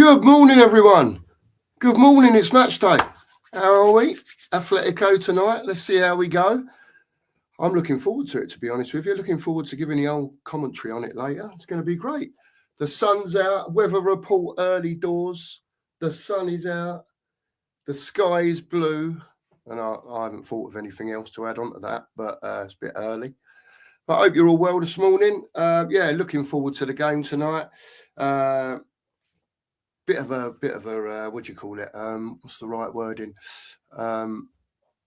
Good morning, everyone. Good morning. It's match day. How are we? Atletico tonight. Let's see how we go. I'm looking forward to it, to be honest with you. Looking forward to giving the old commentary on it later. It's going to be great. The sun's out. Weather report early doors. The sun is out. The sky is blue. And I haven't thought of anything else to add on to that, but it's a bit early. But I hope you're all well this morning. Looking forward to the game tonight. Bit of a what do you call it? What's the right wording?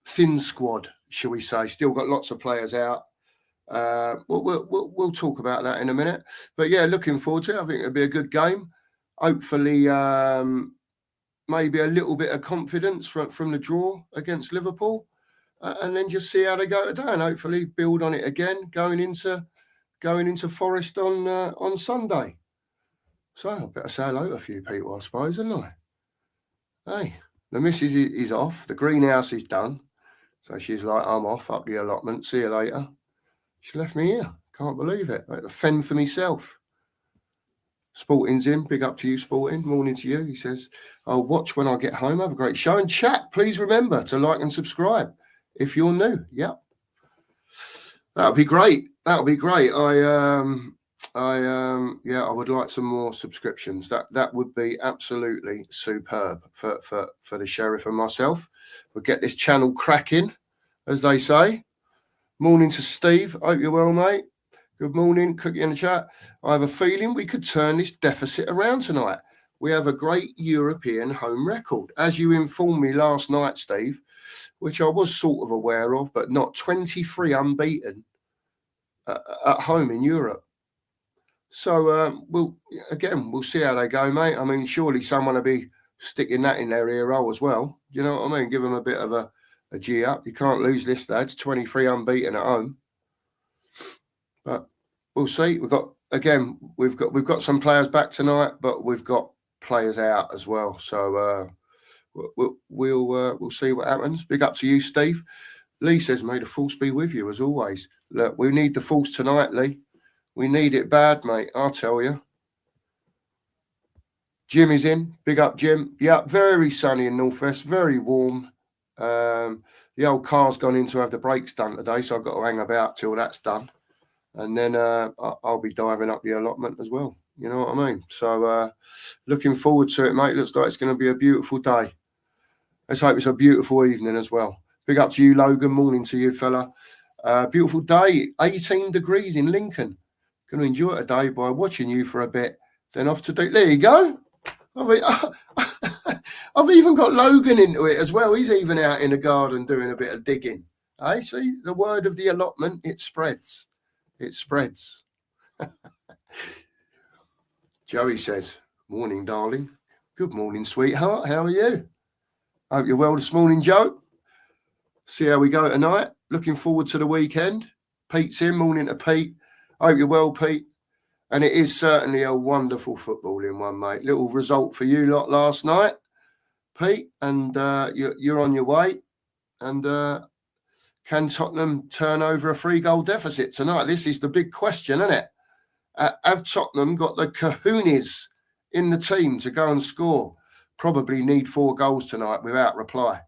Thin squad, shall we say? Still got lots of players out. We'll talk about that in a minute. But yeah, looking forward to it. I think it'll be a good game. Hopefully, maybe a little bit of confidence from the draw against Liverpool, and then just see how they go today, and hopefully build on it again going into Forest on Sunday. So I better say hello to a few people, I suppose, haven't I? Hey, the missus is off. The greenhouse is done. So she's like, I'm off up the allotment. See you later. She left me here. Can't believe it. I had to fend for myself. Sporting's in. Big up to you, Sporting. Morning to you. He says, I'll watch when I get home. Have a great show. And chat, please remember to like and subscribe if you're new. Yeah. That'll be great. That'll be great. I would like some more subscriptions. That would be absolutely superb for the Sheriff and myself. We'll get this channel cracking, as they say. Morning to Steve. Hope you're well, mate. Good morning. Cookie in the chat. I have a feeling we could turn this deficit around tonight. We have a great European home record. As you informed me last night, Steve, which I was sort of aware of, but not 23 unbeaten at home in Europe. So we'll see how they go, mate. I mean, surely someone will be sticking that in their ear roll as well. Do you know what I mean? Give them a bit of a G up. You can't lose this, lads. 23 unbeaten at home. But we'll see. We've got some players back tonight, but we've got players out as well. So we'll see what happens. Big up to you, Steve. Lee says, "May the force be with you as always." Look, we need the force tonight, Lee. We need it bad, mate, I'll tell you. Jim is in. Big up, Jim. Yeah, very sunny in Northwest, very warm. The old car's gone in to have the brakes done today, so I've got to hang about till that's done. And then I'll be diving up the allotment as well. You know what I mean? So looking forward to it, mate. Looks like it's going to be a beautiful day. Let's hope it's a beautiful evening as well. Big up to you, Logan. Morning to you, fella. Beautiful day. 18 degrees in Lincoln. Going to enjoy it today by watching you for a bit, then off to do. There you go. I've even got Logan into it as well. He's even out in the garden doing a bit of digging. I see the word of the allotment. It spreads. It spreads. Joey says, "Morning, darling. Good morning, sweetheart. How are you? Hope you're well this morning, Joe. See how we go tonight. Looking forward to the weekend. Pete's in. Morning to Pete. Hope you're well, Pete. And it is certainly a wonderful footballing one, mate. Little result for you lot last night, Pete. And you're on your way. And can Tottenham turn over a 3-goal deficit tonight? This is the big question, isn't it? Have Tottenham got the kahunas in the team to go and score? Probably need 4 goals tonight without reply.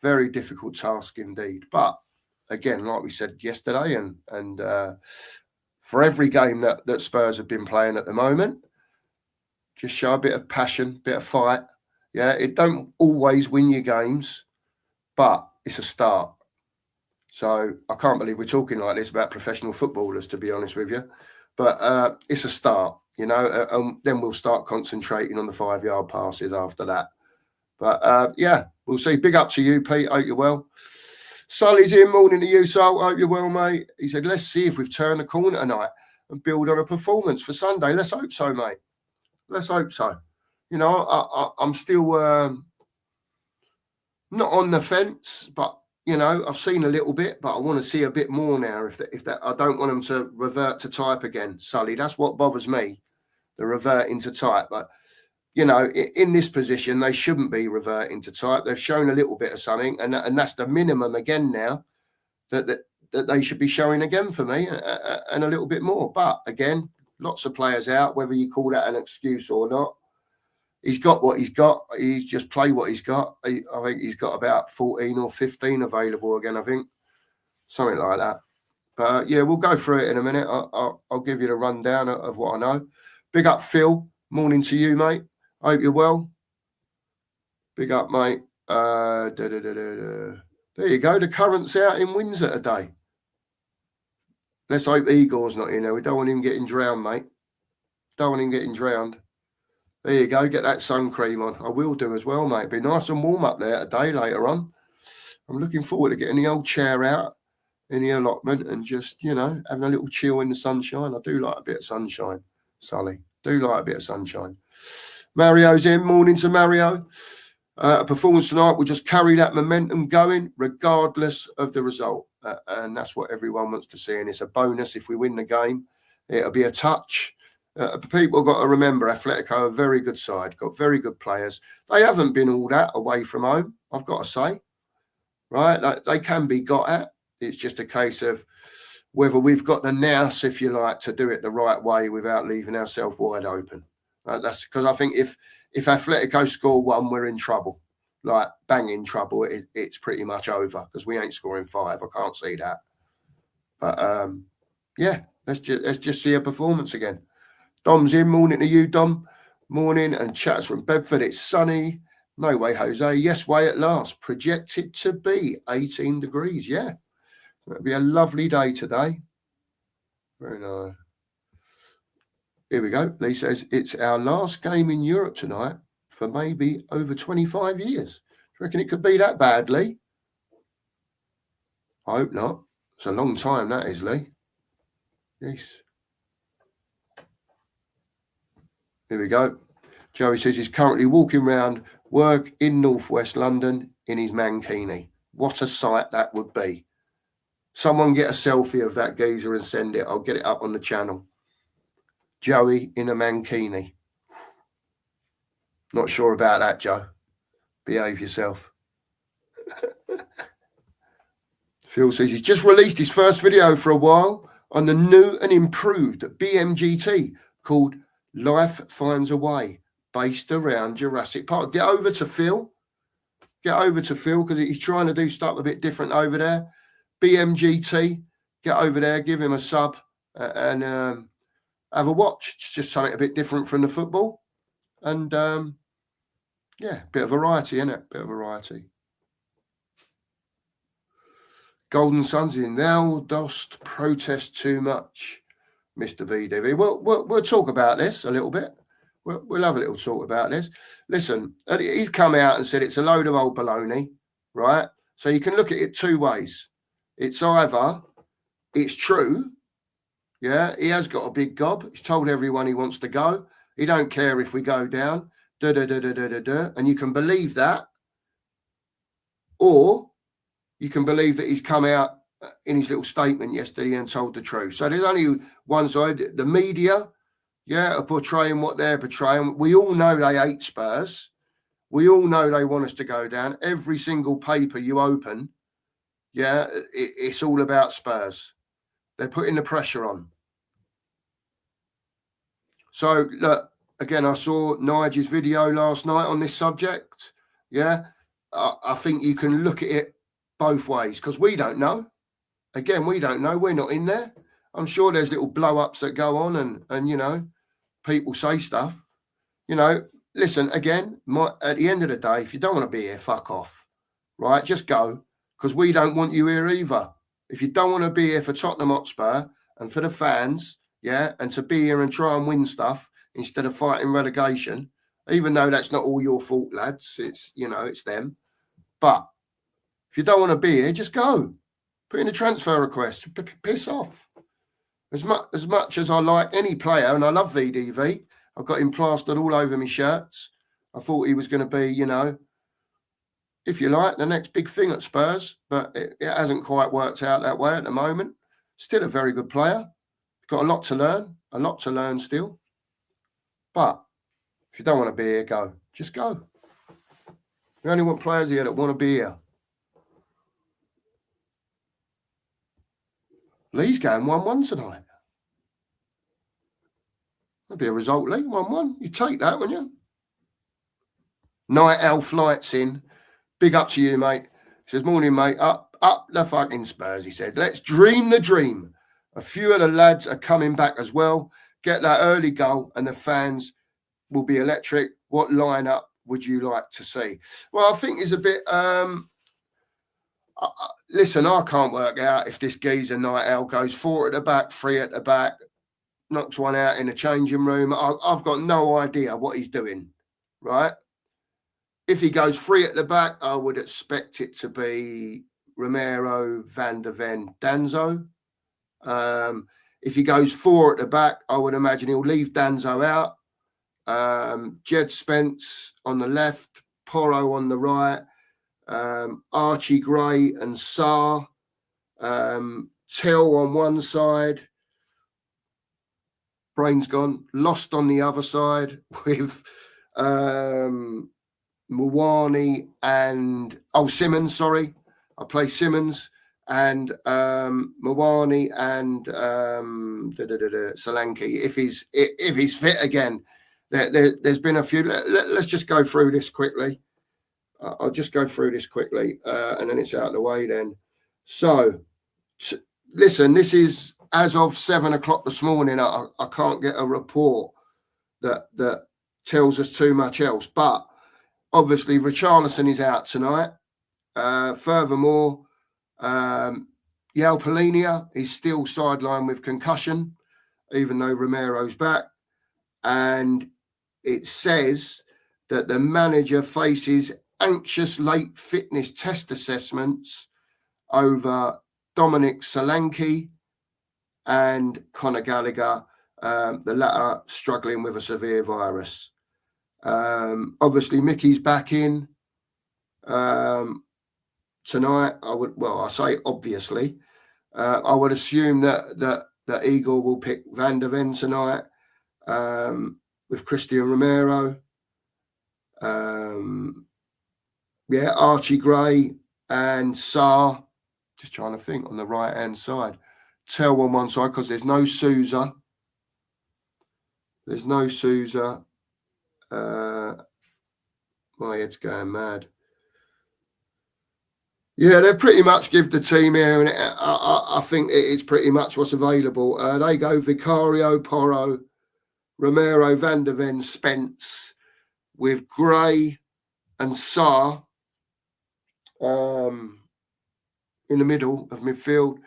Very difficult task indeed. But again, like we said yesterday, and for every game that Spurs have been playing at the moment, just show a bit of passion, bit of fight. Yeah, it don't always win your games, but it's a start. So I can't believe we're talking like this about professional footballers, to be honest with you. But it's a start, you know, and then we'll start concentrating on the 5-yard passes after that. But we'll see. Big up to you, Pete. Hope you're well. Sully's in. Morning to you, Sol. Hope you're well, mate. He said, let's see if we've turned the corner tonight and build on a performance for Sunday. Let's hope so, mate. Let's hope so. You know, I'm still not on the fence, but, you know, I've seen a little bit, but I want to see a bit more now. If that, I don't want them to revert to type again, Sully. That's what bothers me, the reverting to type. But, you know, in this position, they shouldn't be reverting to type. They've shown a little bit of something, and that's the minimum again now that they should be showing again for me, and a little bit more. But again, lots of players out, whether you call that an excuse or not. he's got what he's got. He's just played what he's got. I think he's got about 14 or 15 available again, I think. Something like that. But yeah, we'll go through it in a minute. I'll give you the rundown of what I know. Big up, Phil. Morning to you, mate. Hope you're well. Big up, mate. There you go. The Current's out in Windsor today. Let's hope Igor's not in there. We don't want him getting drowned, mate. Don't want him getting drowned. There you go. Get that sun cream on. I will do as well, mate. Be nice and warm up there today later on. I'm looking forward to getting the old chair out in the allotment and just, you know, having a little chill in the sunshine. I do like a bit of sunshine, Sully. Do like a bit of sunshine. Mario's in. Morning to Mario. A performance tonight will just carry that momentum going regardless of the result. And that's what everyone wants to see. And it's a bonus if we win the game. It'll be a touch. People have got to remember Atletico are a very good side, got very good players. They haven't been all that away from home, I've got to say. Right? Like, they can be got at. It's just a case of whether we've got the nous, if you like, to do it the right way without leaving ourselves wide open. That's because I think if Atletico score one, we're in trouble. Like, bang in trouble. It's pretty much over because we ain't scoring 5. I can't see that. But yeah, let's just see a performance again. Dom's in. Morning to you, Dom. Morning. And chats from Bedford. It's sunny. No way, Jose. Yes way at last. Projected to be 18 degrees. Yeah. It'll be a lovely day today. Very nice. Here we go. Lee says, it's our last game in Europe tonight for maybe over 25 years. Do you reckon it could be that bad, Lee? I hope not. It's a long time, that is, Lee. Yes. Here we go. Joey says he's currently walking around work in northwest London in his mankini. What a sight that would be. Someone get a selfie of that geezer and send it. I'll get it up on the channel. Joey in a mankini. Not sure about that, Joe. Behave yourself. Phil says he's just released his first video for a while on the new and improved BMGT called Life Finds a Way, based around Jurassic Park. Get over to Phil. Get over to Phil because he's trying to do stuff a bit different over there. BMGT. Get over there, give him a sub and have a watch. It's just something a bit different from the football. And yeah, bit of variety, innit? Bit of variety. Golden Sun's in. Thou dost protest too much, Mr. VDV. We'll talk about this a little bit. We'll have a little talk about this. Listen, he's come out and said it's a load of old baloney, right? So you can look at it two ways. It's either it's true, yeah, he has got a big gob. He's told everyone he wants to go. He don't care if we go down, and you can believe that. Or you can believe that he's come out in his little statement yesterday and told the truth. So there's only one side. The media, yeah, are portraying what they're portraying. We all know they hate Spurs. We all know they want us to go down. Every single paper you open, yeah, it's all about Spurs. They're putting the pressure on. So, look, again, I saw Nigel's video last night on this subject. Yeah, I think you can look at it both ways because we don't know. Again, we don't know. We're not in there. I'm sure there's little blow-ups that go on and you know, people say stuff. You know, listen, again, at the end of the day, if you don't want to be here, fuck off, right? Just go because we don't want you here either. If you don't want to be here for Tottenham Hotspur and for the fans, yeah, and to be here and try and win stuff instead of fighting relegation, even though that's not all your fault, lads, it's, you know, it's them. But if you don't want to be here, just go. Put in a transfer request. Piss off. As much as I like any player, and I love VDV, I've got him plastered all over my shirts. I thought he was going to be, you know, if you like, the next big thing at Spurs, but it hasn't quite worked out that way at the moment. Still a very good player. Got a lot to learn still. But if you don't want to be here, go. Just go. We only want players here that want to be here. Lee's going 1-1 tonight. That'd be a result, Lee. 1-1. You take that, wouldn't you? Night Owl Flights in. Big up to you, mate. He says, morning, mate. Up the fucking Spurs, he said. Let's dream the dream. A few of the lads are coming back as well. Get that early goal and the fans will be electric. What lineup would you like to see? Well, I think it's a bit... listen, I can't work out if this geezer Night Owl goes 4 at the back, 3 at the back, knocks one out in a changing room. I've got no idea what he's doing, right? If he goes 3 at the back, I would expect it to be Romero, Van der Ven, Danzo. If he goes 4 at the back, I would imagine he'll leave Danzo out. Jed Spence on the left, Porro on the right, Archie Gray and Sarr, Tell on one side, brain's gone, Lost on the other side with Mwani and Simmons, sorry. I play Simmons and Mwani and Solanke if he's fit again. There's been a few. Let's just go through this quickly. I'll just go through this quickly and then it's out of the way then. So, listen, this is as of 7 o'clock this morning. I can't get a report that tells us too much else. But obviously, Richarlison is out tonight. Furthermore, Yao Polinia is still sidelined with concussion, even though Romero's back. And it says that the manager faces anxious late fitness test assessments over Dominic Solanke and Conor Gallagher, the latter struggling with a severe virus. Obviously, Mickey's back in tonight. I say obviously. I would assume that Eagle will pick Van der Ven tonight with Christian Romero. Archie Gray and Sarr. Just trying to think on the right-hand side. Tell on one side because there's no Sousa. My head's going mad. Yeah, they've pretty much give the team here, and I think it is pretty much what's available. They go Vicario, Porro, Romero, Van der Ven, Spence, with Gray and Sarr in the middle of midfield.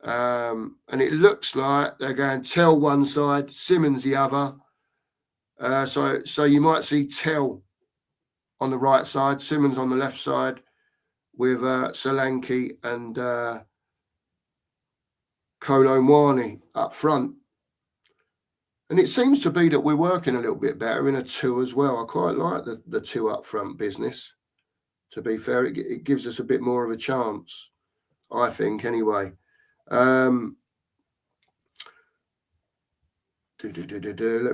And it looks like they're going Tell one side, Simmons the other. So you might see Tell on the right side, Simmons on the left side, with Solanke and Kolo Muani up front. And it seems to be that we're working a little bit better in a 2 as well. I quite like the 2 up front business. To be fair, it gives us a bit more of a chance, I think, anyway. Let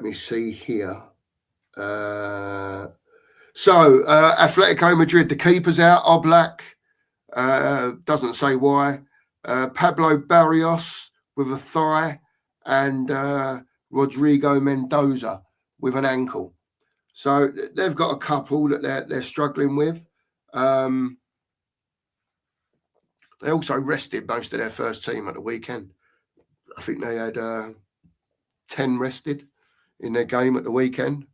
me see here. So Atletico Madrid, the keeper's out, Oblak. Doesn't say why. Pablo Barrios with a thigh and Rodrigo Mendoza with an ankle. So they've got a couple that they're struggling with. They also rested most of their first team at the weekend. I think they had 10 rested in their game at the weekend.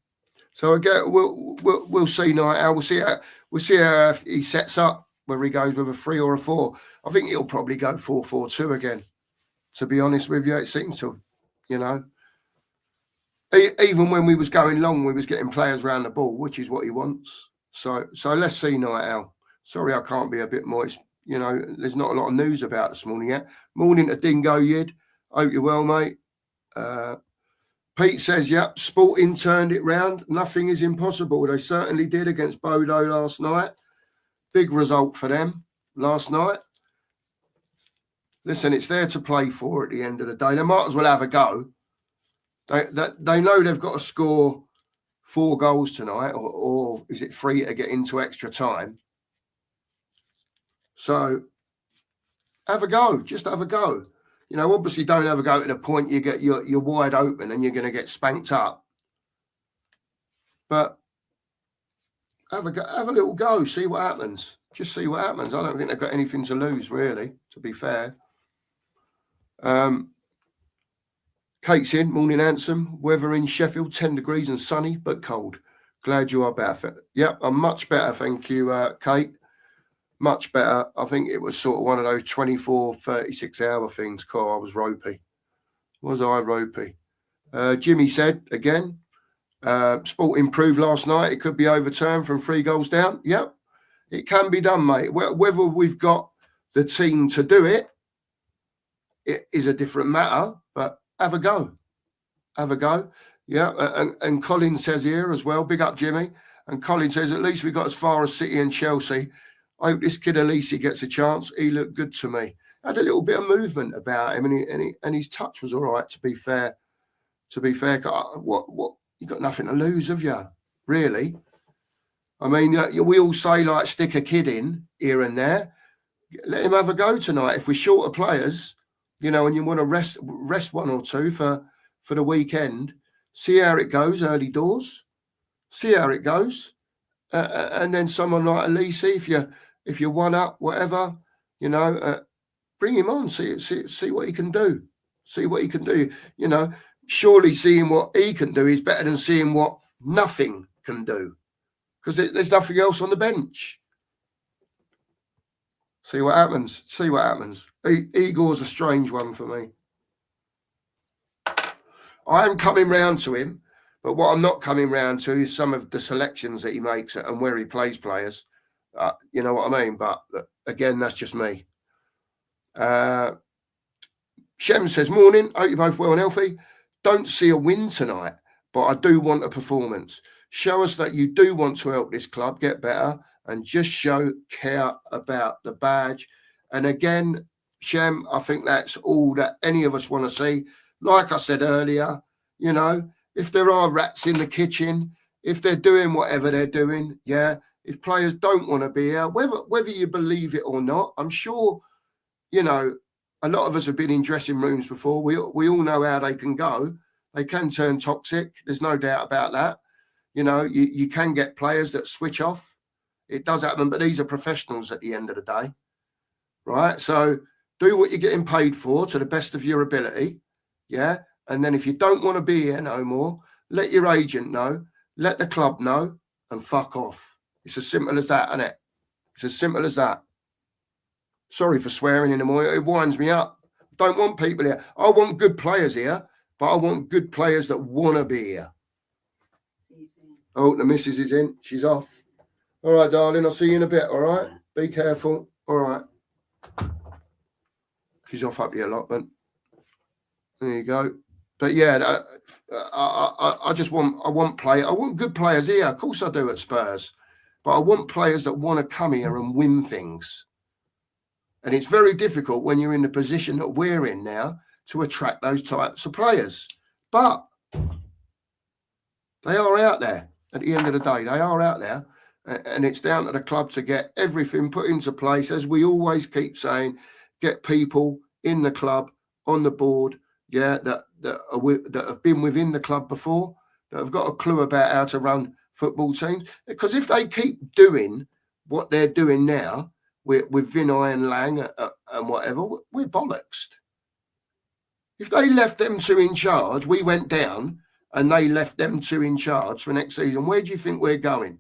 So again, we'll see Night Owl. We'll see how he sets up, whether he goes with a 3 or a 4. I think he'll probably go 4-4-2 again. To be honest with you, it seems to, even when we was going long, we was getting players around the ball, which is what he wants. So let's see Night Owl. Sorry, I can't be a bit more. There's not a lot of news about this morning yet. Morning to Dingo Yid. Hope you're well, mate. Pete says, yep, Sporting turned it round. Nothing is impossible. They certainly did against Bodo last night. Big result for them last night. Listen, it's there to play for at the end of the day. They might as well have a go. They know they've got to score 4 goals tonight, or is it 3 to get into extra time? So have a go. Just have a go. Obviously don't have a go to the point you're wide open and you're going to get spanked up. But have a little go, see what happens. Just see what happens. I don't think they've got anything to lose, really, to be fair. Kate's in, morning handsome. Weather in Sheffield, 10 degrees and sunny, but cold. Glad you are better. Yep, I'm much better, thank you, Kate. Much better. I think it was sort of one of those 24, 36-hour things. I was ropey. Was I ropey? Jimmy said, again, sport improved last night. It could be overturned from 3 goals down. Yep, it can be done, mate. Whether we've got the team to do it, it is a different matter, but have a go. Have a go. Yeah, and Colin says here as well, big up Jimmy. And Colin says, at least we got as far as City and Chelsea. I hope this kid Elise gets a chance. He looked good to me. Had a little bit of movement about him, and his touch was all right. To be fair, what you got nothing to lose, have you? Really? I mean, we all say like stick a kid in here and there. Let him have a go tonight. If we're short of players, and you want to rest one or two for the weekend, see how it goes early doors. See how it goes, and then someone like Elise, if you're one up, whatever, bring him on. See what he can do. See what he can do. Surely seeing what he can do is better than seeing what nothing can do, because there's nothing else on the bench. See what happens. See what happens. Igor's a strange one for me. I am coming round to him, but what I'm not coming round to is some of the selections that he makes and where he plays players. You know what I mean? But again, that's just me. Shem says, morning. Hope you're both well and healthy. Don't see a win tonight, but I do want a performance. Show us that you do want to help this club get better and just show care about the badge. And again, Shem, I think that's all that any of us want to see. Like I said earlier, if there are rats in the kitchen, if they're doing whatever they're doing, if players don't want to be here, whether you believe it or not, I'm sure, a lot of us have been in dressing rooms before. We all know how they can go. They can turn toxic. There's no doubt about that. You can get players that switch off. It does happen, but these are professionals at the end of the day, right? So do what you're getting paid for to the best of your ability, and then if you don't want to be here no more, let your agent know, let the club know, and fuck off. It's as simple as that, isn't it? It's as simple as that. Sorry for swearing anymore. It winds me up. Don't want people here. I want good players here, but I want good players that want to be here. Oh, the missus is in. She's off. All right, darling. I'll see you in a bit, all right? Be careful. All right. She's off up the allotment. There you go. But yeah, I want good players here. Of course I do at Spurs. But I want players that want to come here and win things. And it's very difficult when you're in the position that we're in now to attract those types of players. But they are out there at the end of the day. They are out there. And it's down to the club to get everything put into place. As we always keep saying, get people in the club, on the board, that have been within the club before, that have got a clue about how to run football teams. Because if they keep doing what they're doing now with Vinay and Lang and whatever, we're bollocksed. If they left them two in charge, we went down and they left them two in charge for next season, where do you think we're going?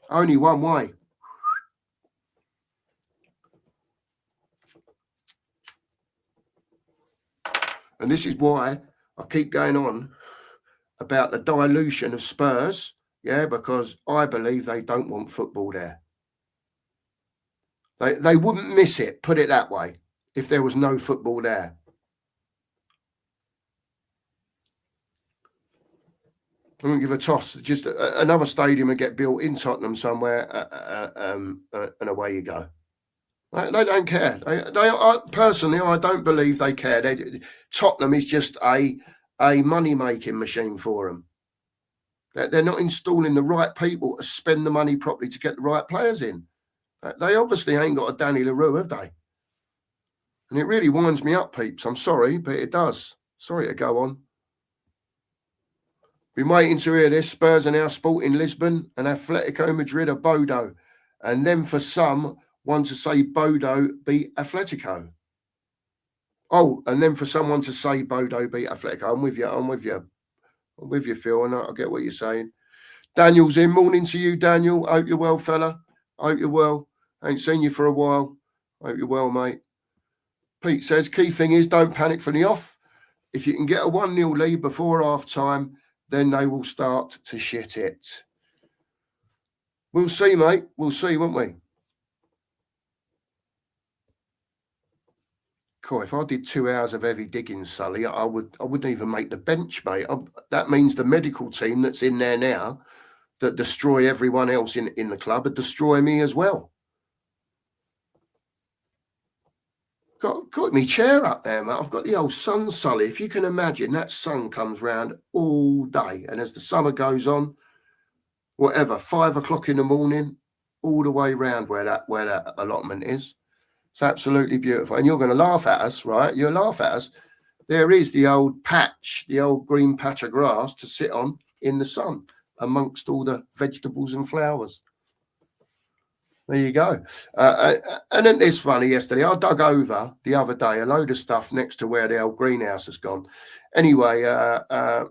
Only one way. And this is why I keep going on about the dilution of Spurs, because I believe they don't want football there. They wouldn't miss it, put it that way, if there was no football there. I wouldn't give a toss. Just another stadium would get built in Tottenham somewhere, and away you go. They don't care. Personally, I don't believe they care. Tottenham is just a money-making machine for them. They're not installing the right people to spend the money properly to get the right players in. They obviously ain't got a Danny LaRue, have they? And it really winds me up, peeps. I'm sorry, but it does. Sorry to go on. Been waiting to hear this. Spurs are now Sporting Lisbon and Atletico Madrid are Bodo. And then for some, want to say Bodo beat Atletico. Oh, and then for someone to say Bodo beat Atletico. I'm with you, Phil. And I get what you're saying. Daniel's in. Morning to you, Daniel. Hope you're well, fella. Hope you're well. Ain't seen you for a while. Hope you're well, mate. Pete says, key thing is don't panic from the off. If you can get a 1-0 lead before half time, then they will start to shit it. We'll see, mate. We'll see, won't we? Cool. If I did 2 hours of heavy digging, Sully, I wouldn't even make the bench, mate. That means the medical team that's in there now that destroy everyone else in the club would destroy me as well. Got me chair up there, mate. I've got the old sun, Sully. If you can imagine, that sun comes round all day. And as the summer goes on, whatever, 5 o'clock in the morning, all the way round where that allotment is. It's absolutely beautiful. And you're going to laugh at us, right? You'll laugh at us. There is the old patch, the old green patch of grass to sit on in the sun amongst all the vegetables and flowers. There you go. And then it's funny, yesterday, I dug over the other day a load of stuff next to where the old greenhouse has gone. Anyway, my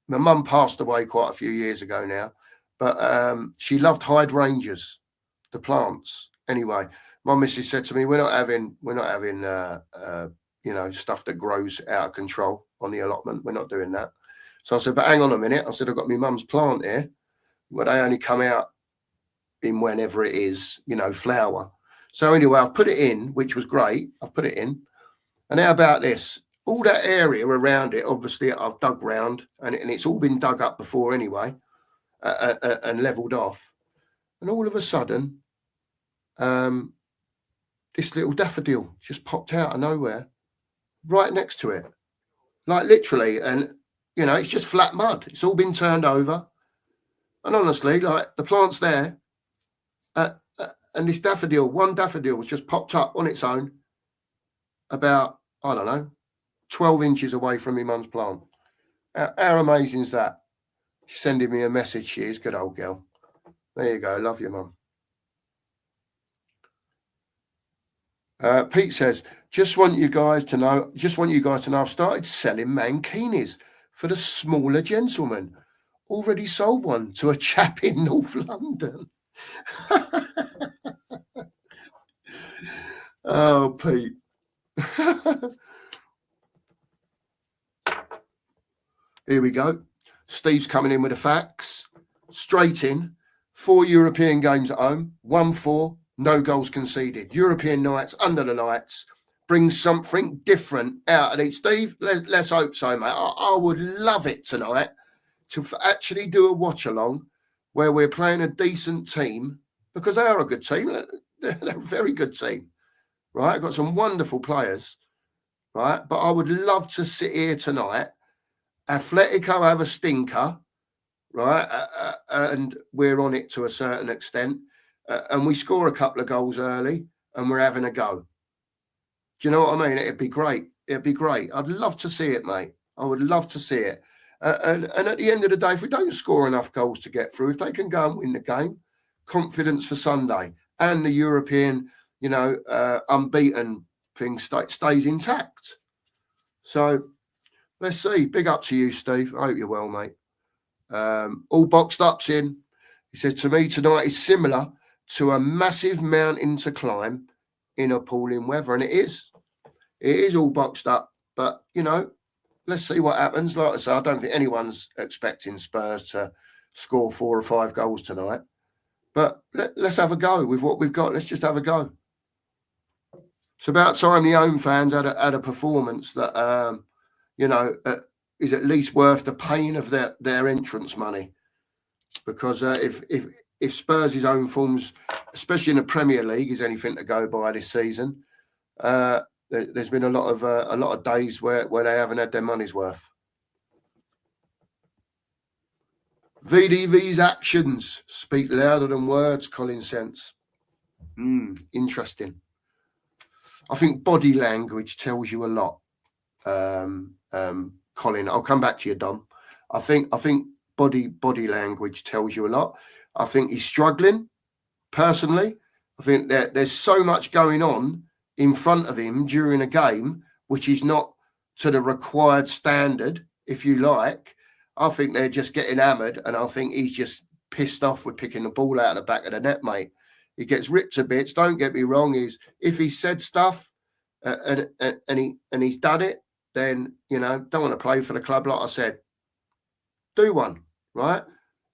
mum passed away quite a few years ago now, but she loved hydrangeas, the plants. Anyway, my missus said to me, we're not having stuff that grows out of control on the allotment. We're not doing that. So I said, but hang on a minute. I said, I've got my mum's plant here, but they only come out in whenever it is, flower. So anyway, I've put it in, which was great. I've put it in. And how about this? All that area around it, obviously, I've dug round, and it's all been dug up before anyway, and levelled off. And all of a sudden, this little daffodil just popped out of nowhere, right next to it. Like literally, and, it's just flat mud. It's all been turned over. And honestly, like, the plant's there, and this one daffodil was just popped up on its own about, 12 inches away from my mum's plant. How amazing is that? She's sending me a message. She is, good old girl. There you go. Love you, Mum. Pete says, just want you guys to know, I've started selling mankinis for the smaller gentlemen. Already sold one to a chap in North London. Oh, Pete. Here we go. Steve's coming in with the facts. Straight in. 4 European games at home. 1-4. No goals conceded. European nights under the lights. Brings something different out of it. Steve, let's hope so, mate. I would love it tonight to actually do a watch along where we're playing a decent team, because they are a good team. They're a very good team, right? Got some wonderful players, right? But I would love to sit here tonight. Atletico have a stinker, right? And we're on it to a certain extent. And we score a couple of goals early and we're having a go. Do you know what I mean? It'd be great. It'd be great. I'd love to see it, mate. I would love to see it. And at the end of the day, if we don't score enough goals to get through, if they can go and win the game, confidence for Sunday and the European, unbeaten thing stays intact. So let's see. Big up to you, Steve. I hope you're well, mate. All boxed up's in. He says, to me, tonight is similar to a massive mountain to climb in appalling weather. And it is. It is all boxed up. But, let's see what happens. Like I say, I don't think anyone's expecting Spurs to score 4 or 5 goals tonight. But let's have a go with what we've got. Let's just have a go. It's about time the home fans had a performance that, is at least worth the pain of their entrance money. Because if Spurs' own forms, especially in the Premier League, is anything to go by this season, there's been a lot of days where they haven't had their money's worth. VDV's actions speak louder than words, Colin Sense. Interesting. I think body language tells you a lot. Colin, I'll come back to you, Dom. I think body language tells you a lot. I think he's struggling personally. I think that there's so much going on in front of him during a game, which is not to the required standard, if you like. I think they're just getting hammered, and I think he's just pissed off with picking the ball out of the back of the net, mate. He gets ripped to bits. Don't get me wrong. If he said stuff and he's done it, then, you know, don't want to play for the club. Like I said, do one, right?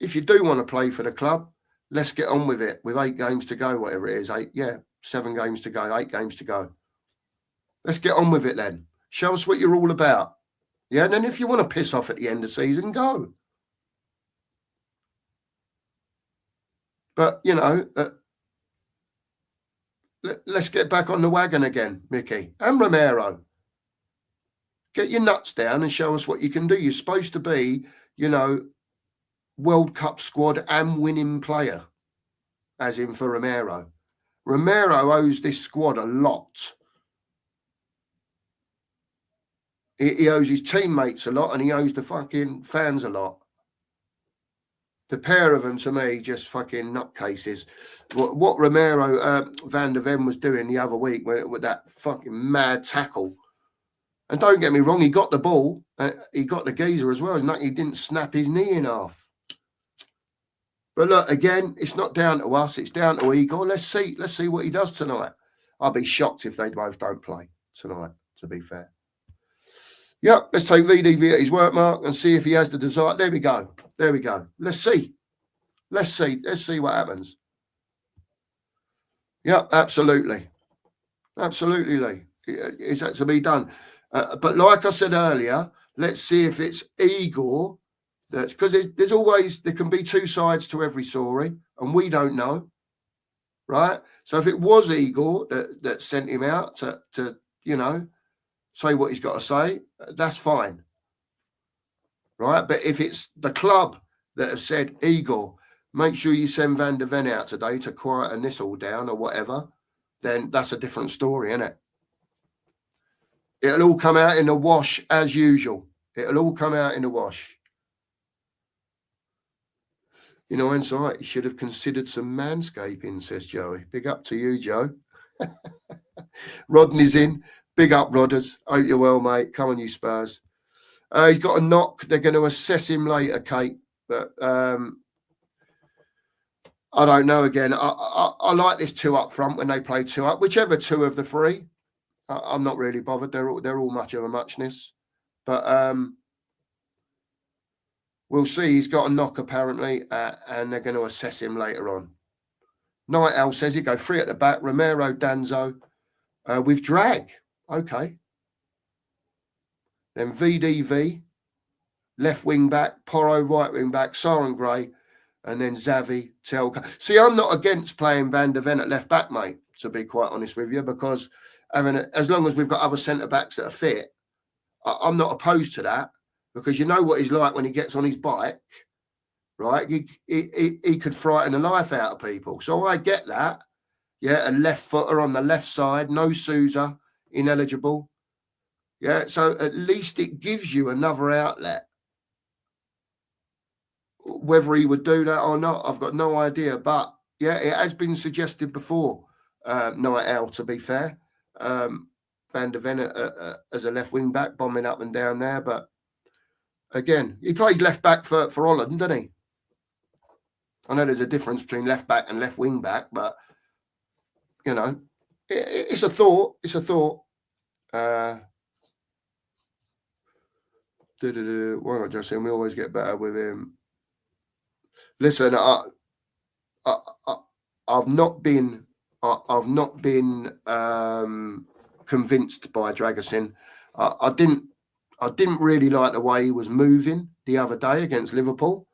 If you do want to play for the club, let's get on with it. With 8 games to go, whatever it is, 7 games to go, 8 games to go. Let's get on with it then. Show us what you're all about. Yeah, and then if you want to piss off at the end of the season, go. But, you know, let's get back on the wagon again, Mickey. And Romero. Get your nuts down and show us what you can do. You're supposed to be, you know, World Cup squad and winning player, as in for Romero. Romero owes this squad a lot. He owes his teammates a lot, and he owes the fucking fans a lot. The pair of them, to me, just fucking nutcases. What Romero, Van der Ven was doing the other week with that fucking mad tackle. And don't get me wrong, he got the ball. He got the geezer as well. He didn't snap his knee in half. But look, again, it's not down to us. It's down to Igor. Let's see what he does tonight. I'll be shocked if they both don't play tonight, to be fair. Yep, let's take VDV at his work mark and see if he has the desire. There we go. Let's see what happens. Yep, absolutely, Lee. Is that to be done? But like I said earlier, let's see if it's Igor. That's because there can be 2 sides to every story, and we don't know, right? So if it was Igor that sent him out to you know, say what he's got to say, that's fine, right? But if it's the club that have said, Igor, make sure you send Van der Ven out today to quieten this all down or whatever, then that's a different story, isn't it? It'll all come out in the wash as usual. It'll all come out in the wash. You know, hindsight, you should have considered some manscaping, says Joey. Big up to you, Joe. Rodney's in. Big up, Rodders. Hope you're well, mate. Come on, you Spurs. He's got a knock. They're going to assess him later, Kate. But I don't know. Again, I like this 2 up front when they play 2 up. Whichever 2 of the 3. I'm not really bothered. They're all much of a muchness. But we'll see. He's got a knock, apparently, and they're going to assess him later on. Night Owl says he go 3 at the back. Romero, Danzo with drag. Okay. Then VDV, left wing back, Porro, right wing back, Soren Gray, and then Xavi, Telka. See, I'm not against playing Van der Ven at left back, mate, to be quite honest with you, because as long as we've got other centre backs that are fit, I'm not opposed to that, because you know what he's like when he gets on his bike, right? He could frighten the life out of people. So I get that. Yeah, a left footer on the left side, no Sousa, ineligible. Yeah, so at least it gives you another outlet. Whether he would do that or not, I've got no idea. But yeah, it has been suggested before, Night Owl, to be fair. Van der Ven as a left wing back, bombing up and down there. But again, he plays left back for Holland, doesn't he? I know there's a difference between left back and left wing back, but you know, it's a thought. It's a thought. Why not just say we always get better with him? Listen, I've not been convinced by Dragusin. I didn't really like the way he was moving the other day against Liverpool.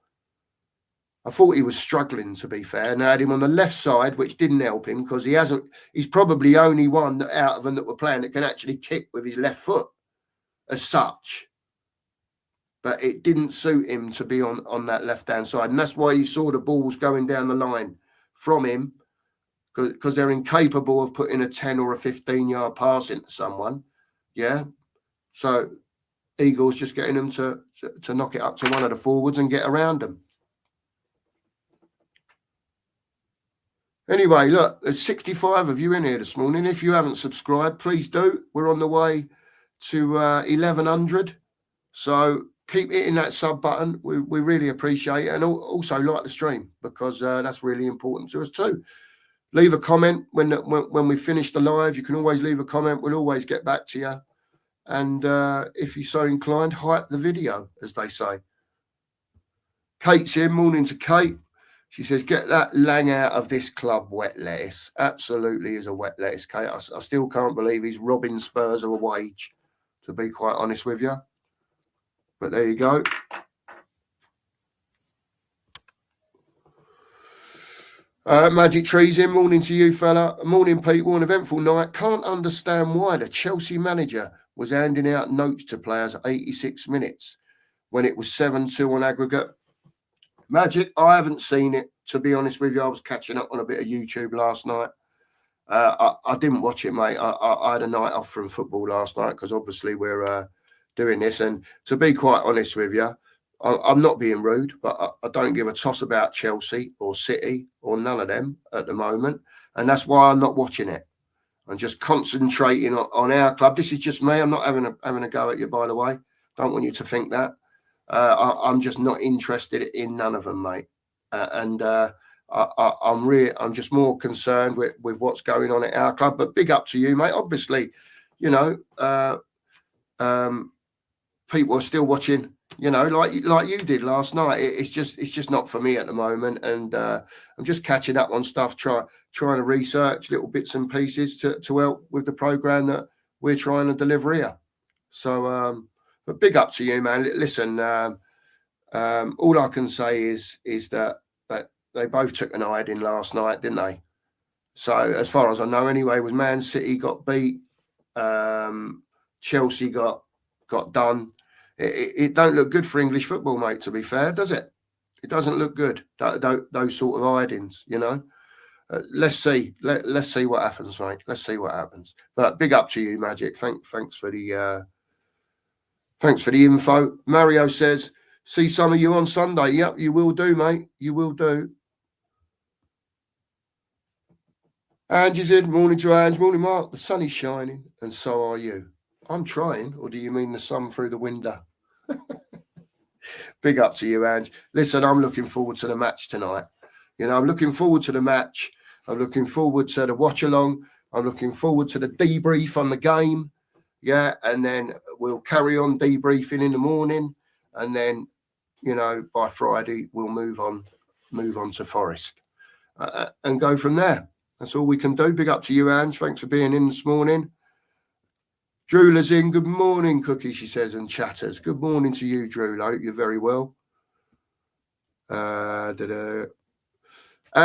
I thought he was struggling, to be fair, and I had him on the left side, which didn't help him because he's probably the only one out of them that were playing that can actually kick with his left foot as such. But it didn't suit him to be on that left-hand side. And that's why you saw the balls going down the line from him, because they're incapable of putting a 10 or a 15-yard pass into someone. Yeah. So Eagles just getting them to knock it up to one of the forwards and get around them. Anyway, look, there's 65 of you in here this morning. If you haven't subscribed, please do. We're on the way to 1,100. So keep hitting that sub button. We really appreciate it. And also like the stream, because that's really important to us too. Leave a comment when we finish the live. You can always leave a comment. We'll always get back to you. And if you're so inclined, hype the video, as they say. Kate's here. Morning to Kate. She says, get that Lang out of this club, wet lettuce. Absolutely is a wet lettuce, Kate. I still can't believe he's robbing Spurs of a wage, to be quite honest with you. But there you go. Magic Trees in. Morning to you, fella. Morning, people. An eventful night. Can't understand why the Chelsea manager was handing out notes to players at 86 minutes when it was 7-2 on aggregate. Magic, I haven't seen it, to be honest with you. I was catching up on a bit of YouTube last night. I didn't watch it, mate. I had a night off from football last night because obviously we're doing this. And to be quite honest with you, I'm not being rude, but I don't give a toss about Chelsea or City or none of them at the moment. And that's why I'm not watching it. I'm just concentrating on our club. This is just me. I'm not having a go at you, by the way. Don't want you to think that. I'm just not interested in none of them, mate. I'm just more concerned with what's going on at our club. But big up to you, mate. Obviously, you know, people are still watching, you know, like you did last night. It's just not for me at the moment. And I'm just catching up on stuff, trying to research little bits and pieces to help with the program that we're trying to deliver here. So, but big up to you, man. Listen, all I can say is that they both took an hiding last night, didn't they? So as far as I know, anyway, was Man City got beat, Chelsea got done. It don't look good for English football, mate. To be fair, does it? It doesn't look good. Those sort of hidings, you know. Let's see. Let's see what happens, mate. Let's see what happens. But big up to you, Magic. Thanks for the. Thanks for the info. Mario says, see some of you on Sunday. Yep, you will do, mate. You will do. Angie said, morning to Ange. Morning, Mark. The sun is shining, and so are you. I'm trying, or do you mean the sun through the window? Big up to you, Ange. Listen, I'm looking forward to the match tonight. You know, I'm looking forward to the match. I'm looking forward to the watch-along. I'm looking forward to the debrief on the game. Yeah, and then we'll carry on debriefing in the morning, and then, you know, by Friday we'll move on to Forest and go from there. That's all we can do. Big up to you, Ange. Thanks for being in this morning. Drewla's in. Good morning, Cookie, she says, and chatters. Good morning to you, Drew. I hope you're very well. Ange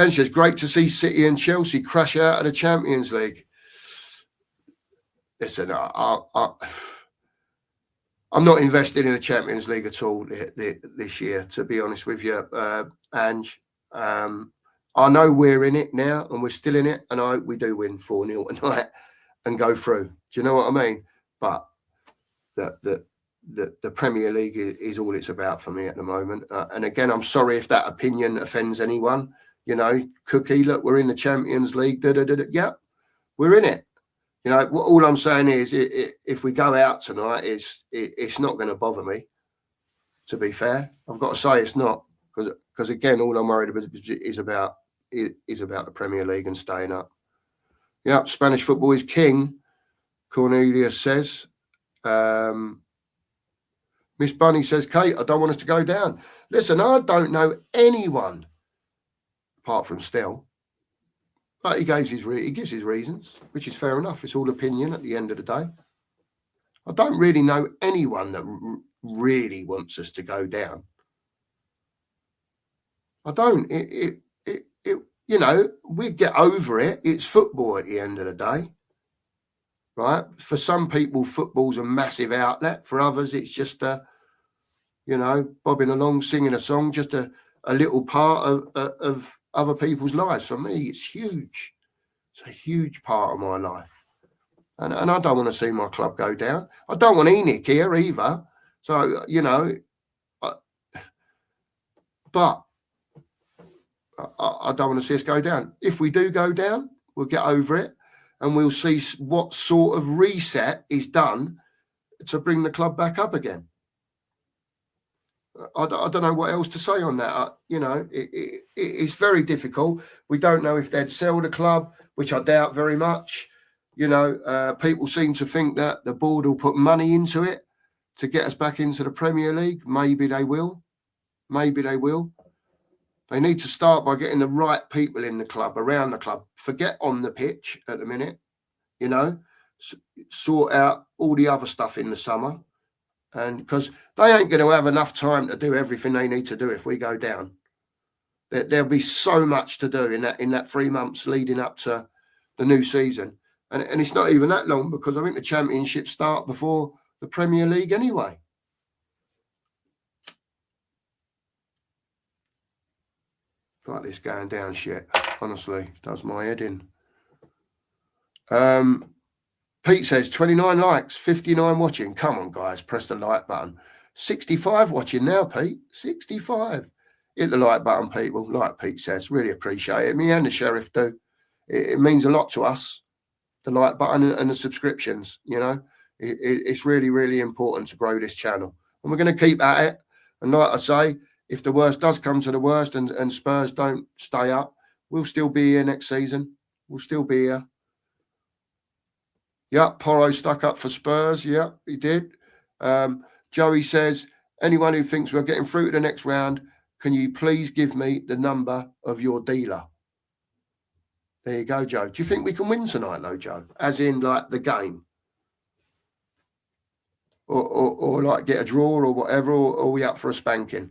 says, great to see City and Chelsea crash out of the Champions League. Listen, I'm not invested in the Champions League at all this year, to be honest with you, Ange. I know we're in it now, and we're still in it, and I hope we do win 4-0 tonight and go through. Do you know what I mean? But the Premier League is all it's about for me at the moment. And again, I'm sorry if that opinion offends anyone. You know, Cookie, look, we're in the Champions League. Yeah, we're in it. You know, all I'm saying is, if we go out tonight, it's not going to bother me. To be fair, I've got to say it's not, because again, all I'm worried about is about the Premier League and staying up. Yeah, Spanish football is king. Cornelia says. Miss Bunny says, Kate, I don't want us to go down. Listen, I don't know anyone apart from Stell. But he gives his reasons, which is fair enough. It's all opinion at the end of the day. I don't really know anyone that really wants us to go down. I don't. You know, we get over it. It's football at the end of the day, right? For some people, football's a massive outlet. For others, it's just you know, bobbing along, singing a song, just a little part of other people's lives. For me, it's huge. It's a huge part of my life. And I don't want to see my club go down. I don't want Enoch here either. So, you know, but I don't want to see us go down. If we do go down, we'll get over it and we'll see what sort of reset is done to bring the club back up again. I don't know what else to say on that. You know, it's very difficult. We don't know if they'd sell the club, which I doubt very much. You know, people seem to think that the board will put money into it to get us back into the Premier League. Maybe they will. Maybe they will. They need to start by getting the right people in the club, around the club. Forget on the pitch at the minute, you know, sort out all the other stuff in the summer. And because they ain't going to have enough time to do everything they need to do if we go down. There'll be so much to do in that 3 months leading up to the new season. And it's not even that long because I think the Championship start before the Premier League anyway. Like this going down shit, honestly, does my head in. Pete says 29 likes, 59 watching. Come on, guys, press the like button. 65 watching now, Pete. 65. Hit the like button, people. Like Pete says, really appreciate it. Me and the Sheriff do. It means a lot to us, the like button and the subscriptions, you know. It's really, really important to grow this channel. And we're going to keep at it. And like I say, if the worst does come to the worst and Spurs don't stay up, we'll still be here next season. We'll still be here. Yep, Porro stuck up for Spurs. Yep, he did. Joey says, anyone who thinks we're getting through to the next round, can you please give me the number of your dealer? There you go, Joe. Do you think we can win tonight, though, Joe? As in, like, the game? Or like, get a draw or whatever, or are we up for a spanking?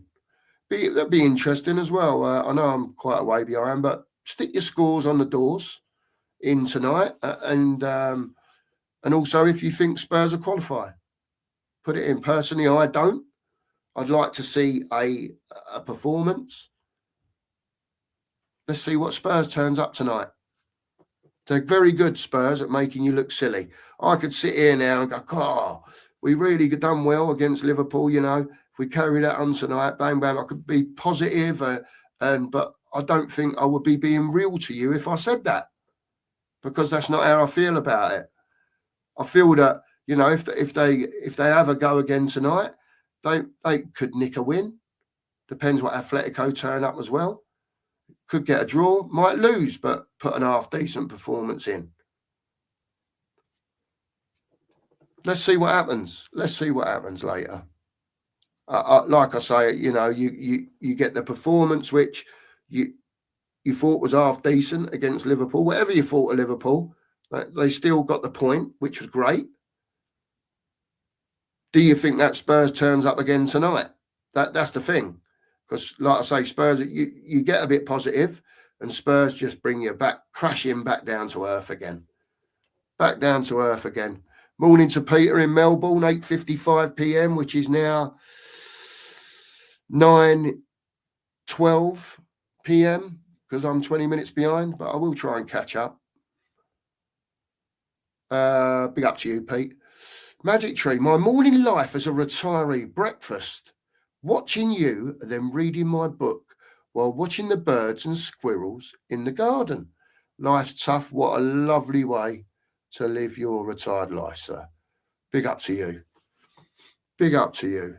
That'd be interesting as well. I know I'm quite a way behind, but stick your scores on the doors in tonight. And also, if you think Spurs will qualify, put it in. Personally, I don't. I'd like to see a performance. Let's see what Spurs turns up tonight. They're very good, Spurs, at making you look silly. I could sit here now and go, oh, we really done well against Liverpool, you know. If we carry that on tonight, bang, bang, I could be positive. But I don't think I would be being real to you if I said that. Because that's not how I feel about it. I feel that, you know, if they have a go again tonight, they could nick a win. Depends what Atletico turn up as well. Could get a draw, might lose, but put an half decent performance in. Let's see what happens. Let's see what happens later. Like I say, you know, you get the performance which you thought was half decent against Liverpool. Whatever you thought of Liverpool, they still got the point, which was great. Do you think that Spurs turns up again tonight? That's the thing. Because, like I say, Spurs, you get a bit positive and Spurs just bring you back, crashing back down to earth again. Back down to earth again. Morning to Peter in Melbourne, 8:55 p.m., which is now 9:12 p.m. because I'm 20 minutes behind, but I will try and catch up. Big up to you, Pete. Magic Tree, my morning life as a retiree, breakfast, watching you, then reading my book while watching the birds and squirrels in the garden. Life's tough. What a lovely way to live your retired life, sir. Big up to you. Big up to you.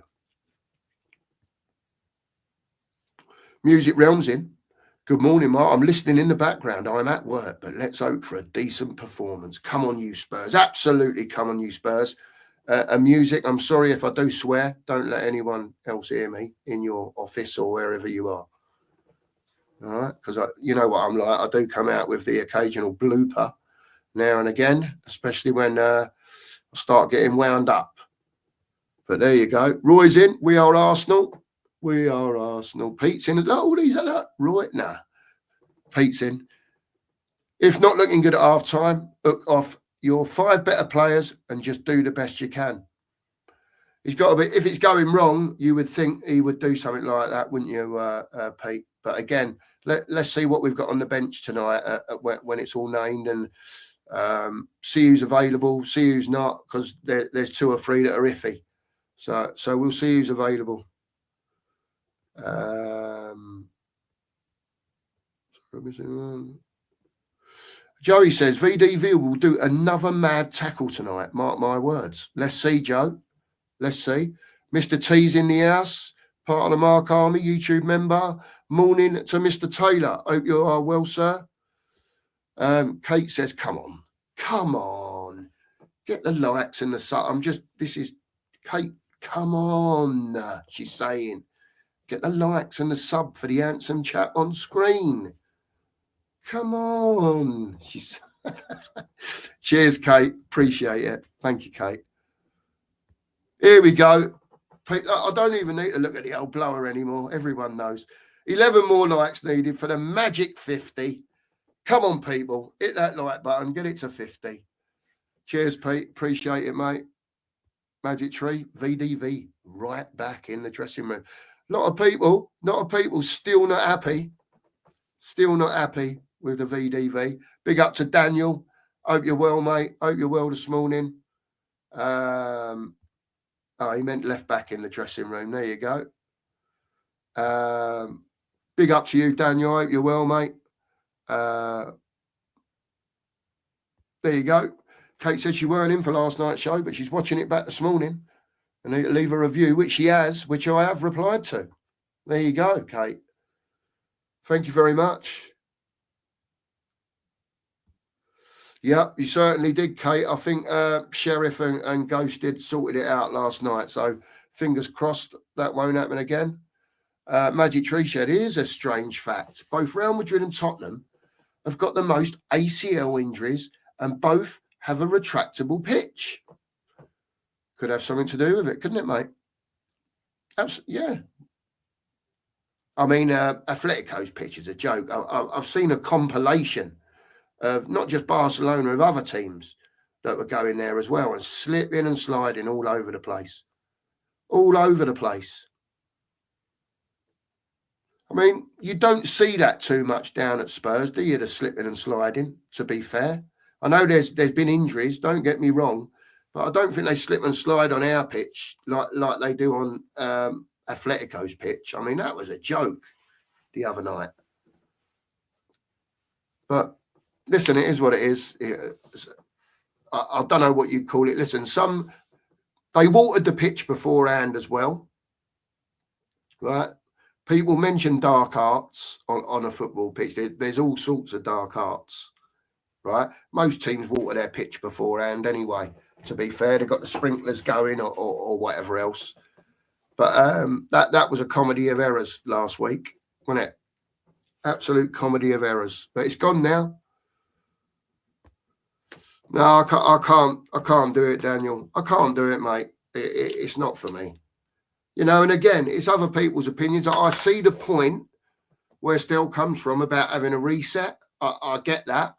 Music Realms in. Good morning, Mark. I'm listening in the background. I'm at work, but let's hope for a decent performance. Come on, you Spurs. Absolutely come on, you Spurs. And music, I'm sorry if I do swear. Don't let anyone else hear me in your office or wherever you are. All right? Because you know what I'm like. I do come out with the occasional blooper now and again, especially when I start getting wound up. But there you go. Roy's in. We are Arsenal. We are Arsenal. Pete's in. Oh, these are right now. Pete's in. If not looking good at half time, look off your 5 better players and just do the best you can. He's got to be. If it's going wrong, you would think he would do something like that, wouldn't you, Pete? But again, let's see what we've got on the bench tonight when it's all named and see who's available, see who's not, because there's 2 or 3 that are iffy. So we'll see who's available. Joey says VDV will do another mad tackle tonight. Mark my words. Let's see, Joe. Let's see. Mr. T's in the house, part of the Mark Army, YouTube member. Morning to Mr. Taylor. Hope you are well, sir. Kate says, come on. Get the likes and the sub. This is Kate, come on, she's saying. Get the likes and the sub for the handsome chap on screen. Come on. Cheers, Kate. Appreciate it. Thank you, Kate. Here we go. I don't even need to look at the old blower anymore. Everyone knows. 11 more likes needed for the magic 50. Come on, people. Hit that like button. Get it to 50. Cheers, Pete. Appreciate it, mate. Magic Tree, VDV, right back in the dressing room. A lot of people still not happy. Still not happy with the VDV. Big up to Daniel. Hope you're well, mate. Hope you're well this morning. He meant left back in the dressing room. There you go. Big up to you, Daniel. Hope you're well, mate. There you go. Kate said she weren't in for last night's show, but she's watching it back this morning and leave a review, which she has, which I have replied to. There you go, Kate. Thank you very much. Yeah, you certainly did, Kate. I think Sheriff and Ghost did sorted it out last night. So fingers crossed that won't happen again. Magic Tree said, here's a strange fact. Both Real Madrid and Tottenham have got the most ACL injuries and both have a retractable pitch. Could have something to do with it, couldn't it, mate? Yeah. I mean, Atletico's pitch is a joke. I've seen a compilation of not just Barcelona, of other teams that were going there as well and slipping and sliding all over the place. All over the place. I mean, you don't see that too much down at Spurs, do you, the slipping and sliding, to be fair? I know there's been injuries, don't get me wrong, but I don't think they slip and slide on our pitch like they do on Atletico's pitch. I mean, that was a joke the other night. But listen, it is what it is. I don't know what you'd call it. Listen, they watered the pitch beforehand as well, right? People mention dark arts on a football pitch. There's all sorts of dark arts, right? Most teams water their pitch beforehand anyway, to be fair. They've got the sprinklers going or whatever else. But that was a comedy of errors last week, wasn't it? Absolute comedy of errors. But it's gone now. No, I can't do it, Daniel. I can't do it, mate. It's not for me. You know, and again, it's other people's opinions. I see the point where Stell comes from about having a reset. I get that.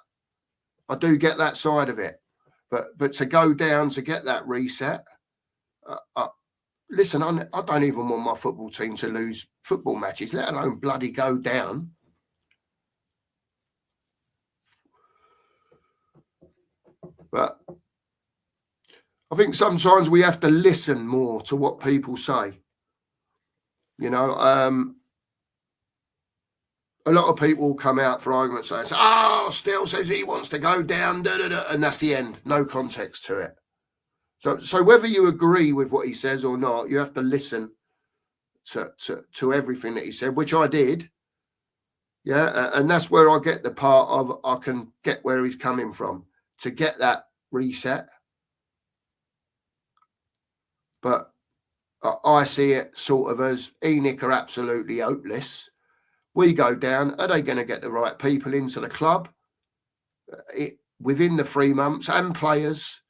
I do get that side of it. But to go down to get that reset, listen, I don't even want my football team to lose football matches, let alone bloody go down. But I think sometimes we have to listen more to what people say. You know, a lot of people come out for argument's sake, Steele says he wants to go down, and that's the end. No context to it. So whether you agree with what he says or not, you have to listen to everything that he said, which I did. Yeah, and that's where I get the part of I can get where he's coming from to get that reset. But I see it sort of as ENIC are absolutely hopeless. We go down. Are they going to get the right people into the club within the 3 months and players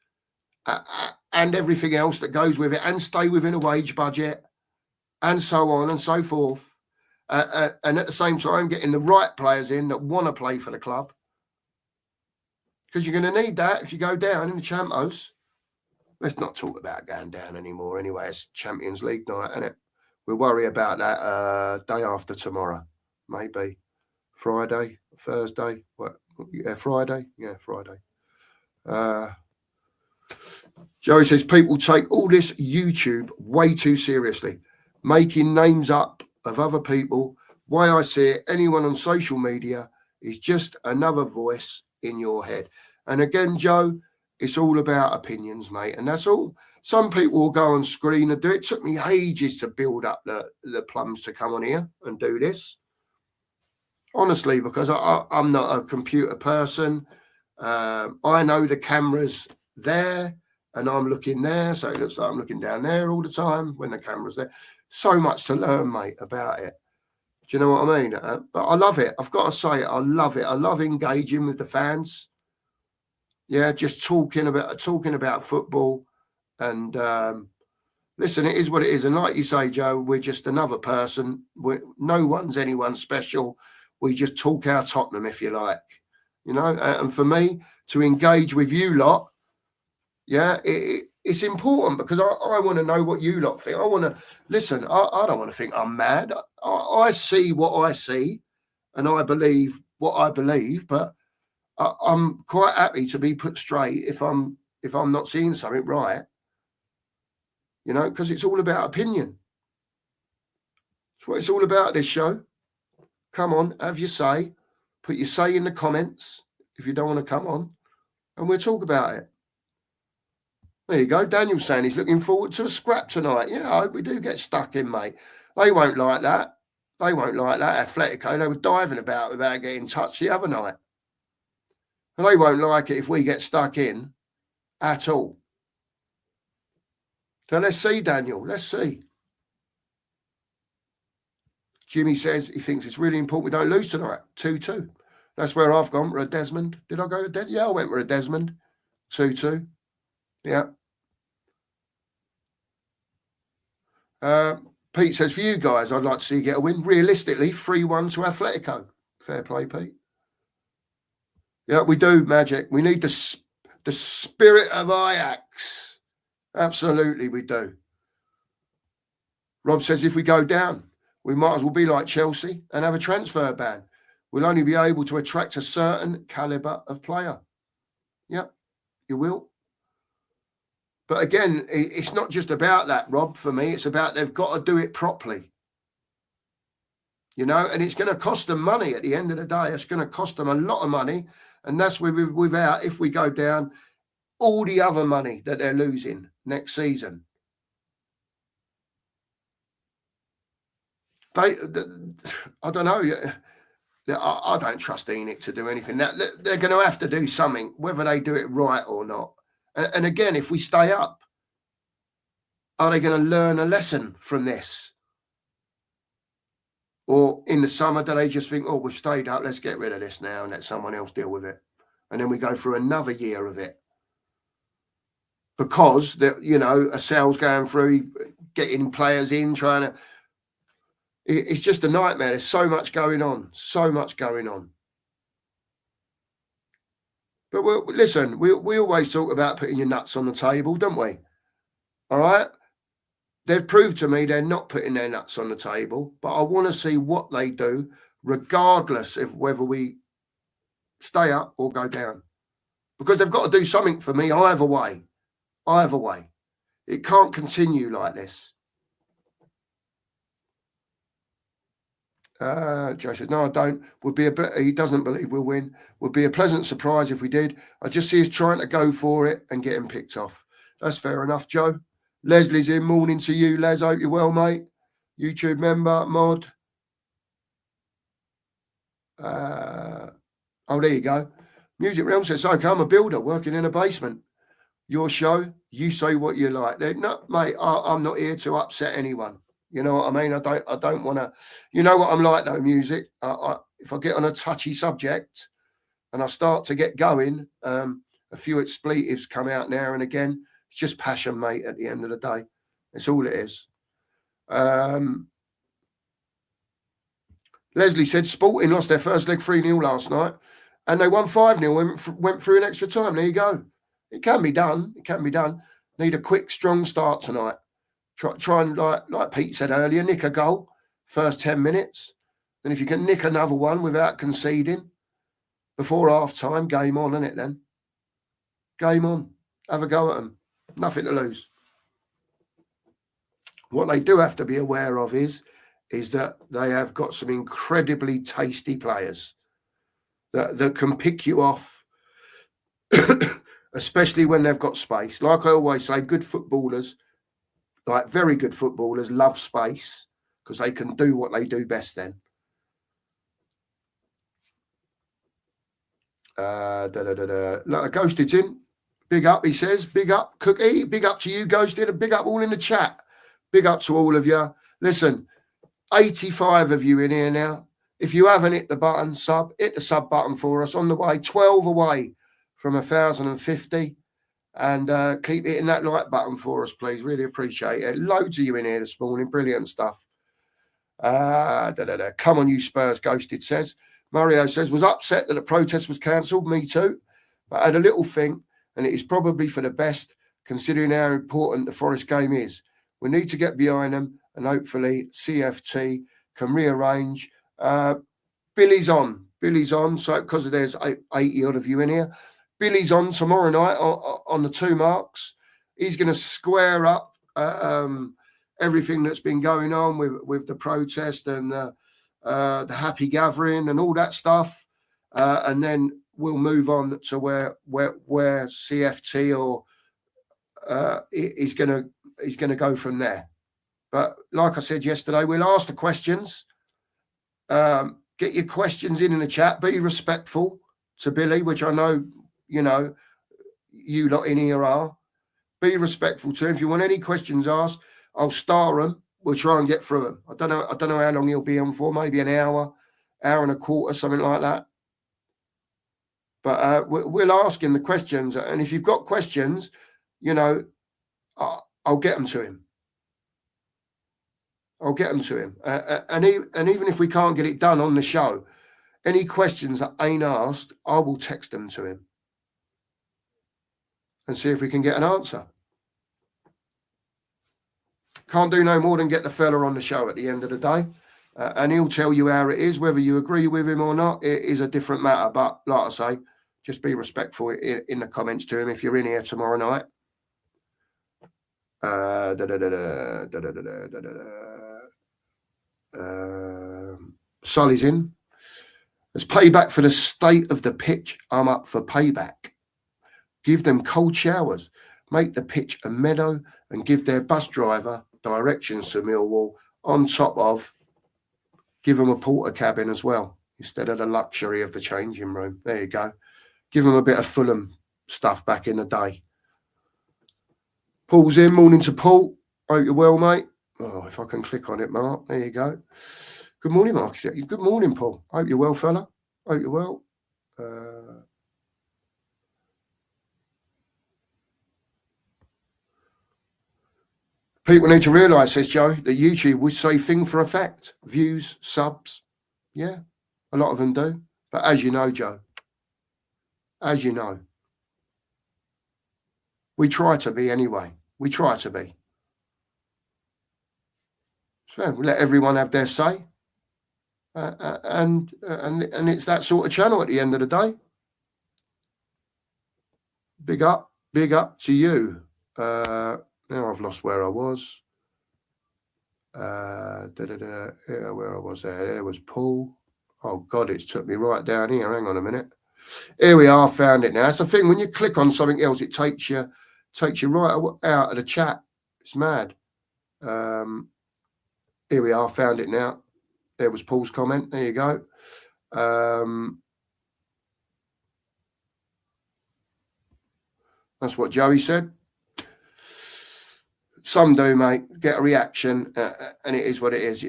and everything else that goes with it and stay within a wage budget and so on and so forth? And at the same time, getting the right players in that want to play for the club. Because you're going to need that if you go down in the Champos. Let's not talk about going down anymore anyway. It's Champions League night, isn't it? We'll worry about that day after tomorrow. Maybe Friday, Thursday. What? Yeah, Friday. Yeah, Friday. Joey says, people take all this YouTube way too seriously, making names up of other people. Way I see it, anyone on social media is just another voice in your head. And again, Joe, it's all about opinions, mate. And that's all. Some people will go on screen and do it. It took me ages to build up the plums to come on here and do this. Honestly, because I'm not a computer person. I know the camera's there and I'm looking there. So it looks like I'm looking down there all the time when the camera's there. So much to learn, mate, about it. Do you know what I mean? But I love it. I've got to say it. I love it. I love engaging with the fans. Yeah, just talking about football. And listen, it is what it is. And like you say, Joe, we're just another person. No one's anyone special. We just talk our Tottenham, if you like. You know, and for me to engage with you lot, yeah, it's important because I want to know what you lot think. I want to listen. I don't want to think I'm mad. I see what I see and I believe what I believe, but I'm quite happy to be put straight if I'm not seeing something right. You know, because it's all about opinion. It's what it's all about, this show. Come on, have your say. Put your say in the comments if you don't want to come on, and we'll talk about it. There you go. Daniel's saying he's looking forward to a scrap tonight. Yeah, I hope we do get stuck in, mate. They won't like that. They won't like that. Atletico, they were diving about without getting in touch the other night. And they won't like it if we get stuck in at all. So let's see, Daniel. Let's see. Jimmy says he thinks it's really important we don't lose tonight. 2-2. That's where I've gone for a Desmond. Did I go with Desmond? Yeah, I went for a Desmond. 2-2. Yeah. Pete says, for you guys, I'd like to see you get a win. Realistically, 3-1 to Atletico. Fair play, Pete. Yeah, we do, Magic. We need the spirit of Ajax. Absolutely, we do. Rob says, if we go down, we might as well be like Chelsea and have a transfer ban. We'll only be able to attract a certain calibre of player. Yep, you will. But again, it's not just about that, Rob, for me. It's about they've got to do it properly. You know, and it's going to cost them money at the end of the day. It's going to cost them a lot of money. And that's without, if we go down, all the other money that they're losing next season. I don't know. I don't trust Enoch to do anything. They're going to have to do something, whether they do it right or not. And again, if we stay up, are they going to learn a lesson from this? Or in the summer, do they just think, oh, we've stayed up, let's get rid of this now and let someone else deal with it? And then we go through another year of it. Because, a sale's going through, getting players in, trying to... It's just a nightmare. There's so much going on. So much going on. But listen, we always talk about putting your nuts on the table, don't we? All right? They've proved to me they're not putting their nuts on the table, but I want to see what they do, regardless of whether we stay up or go down. Because they've got to do something for me either way. Either way. It can't continue like this. Joe says, no, I don't. He doesn't believe we'll win. Would be a pleasant surprise if we did. I just see us trying to go for it and getting picked off. That's fair enough, Joe. Leslie's in. Morning to you, Les. Hope you're well, mate. YouTube member, mod. There you go. Music Realm says, okay, I'm a builder working in a basement. Your show, you say what you like. No, mate, I'm not here to upset anyone. You know what I mean? I don't want to. You know what I'm like, though, music. If I get on a touchy subject and I start to get going, a few expletives come out now and again. It's just passion, mate, at the end of the day. That's all it is. Leslie said, Sporting lost their first leg 3-0 last night and they won 5-0 went through an extra time. There you go. It can be done. It can be done. Need a quick, strong start tonight. Try and, like Pete said earlier, nick a goal first 10 minutes. And if you can nick another one without conceding before half-time, game on, isn't it then? Game on. Have a go at them. Nothing to lose. What they do have to be aware of is that they have got some incredibly tasty players that can pick you off, especially when they've got space. Like I always say, good footballers, like very good footballers, love space because they can do what they do best then. Look, Ghosted's in. Big up, he says. Big up, Cookie. Big up to you, Ghosted. And big up all in the chat. Big up to all of you. Listen, 85 of you in here now. If you haven't hit the button, hit the sub button for us. On the way, 12 away from 1,050. And keep hitting that like button for us, please. Really appreciate it. Loads of you in here this morning. Brilliant stuff. Come on, you Spurs, Ghosted says. Mario says, was upset that the protest was cancelled. Me too. But I had a little think, and it is probably for the best, considering how important the Forest game is. We need to get behind them, and hopefully CFT can rearrange. Billy's on. So because there's 80 odd of you in here, Billy's on tomorrow night on the 2 marks. He's going to square up everything that's been going on with the protest and the happy gathering and all that stuff, and then we'll move on to where CFT or is going to go from there. But like I said yesterday, we'll ask the questions. Get your questions in the chat. Be respectful to Billy, which I know you lot in here are. Be respectful to him. If you want any questions asked, I'll star them. We'll try and get through them. I don't know how long he'll be on for. Maybe an hour and a quarter, something like that. But we'll ask him the questions. And if you've got questions, I'll get them to him. And even if we can't get it done on the show, any questions that ain't asked, I will text them to him and see if we can get an answer. Can't do no more than get the fella on the show at the end of the day. And he'll tell you how it is. Whether you agree with him or not, it is a different matter. But like I say, just be respectful in the comments to him if you're in here tomorrow night. Sully's in. As payback for the state of the pitch, I'm up for payback. Give them cold showers. Make the pitch a meadow and give their bus driver directions to Millwall, on top of give them a porter cabin as well, instead of the luxury of the changing room. There you go. Give them a bit of Fulham stuff back in the day. Paul's in. Morning to Paul. Hope you're well, mate. Oh, if I can click on it, Mark. There you go. Good morning, Mark. Good morning, Paul. Hope you're well, fella. Hope you're well. People need to realise, says Joe, that YouTube will say thing for effect. Views, subs. Yeah, a lot of them do. But as you know, Joe, we try to be anyway. We try to be. So we let everyone have their say. And it's that sort of channel at the end of the day. Big up to you. Now I've lost where I was. Where I was there was Paul. Oh God, it's took me right down here. Hang on a minute. Here we are. Found it now. That's the thing. When you click on something else, it takes you right out of the chat. It's mad. Here we are. Found it now. There was Paul's comment. There you go. That's what Joey said. Some do, mate. Get a reaction, and it is what it is.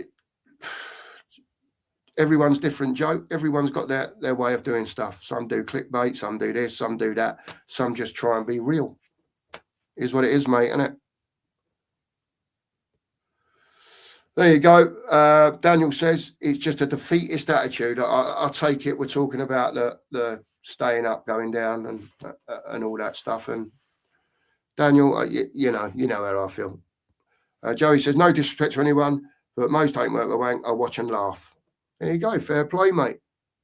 Everyone's different, Joe. Everyone's got their way of doing stuff. Some do clickbait, some do this, some do that. Some just try and be real. Is what it is, mate, isn't it? There you go. Daniel says it's just a defeatist attitude. I take it we're talking about the staying up, going down, and all that stuff. And Daniel, you know how I feel. Joey says, no disrespect to anyone, but most ain't worth a wank. I watch and laugh. There you go. Fair play, mate.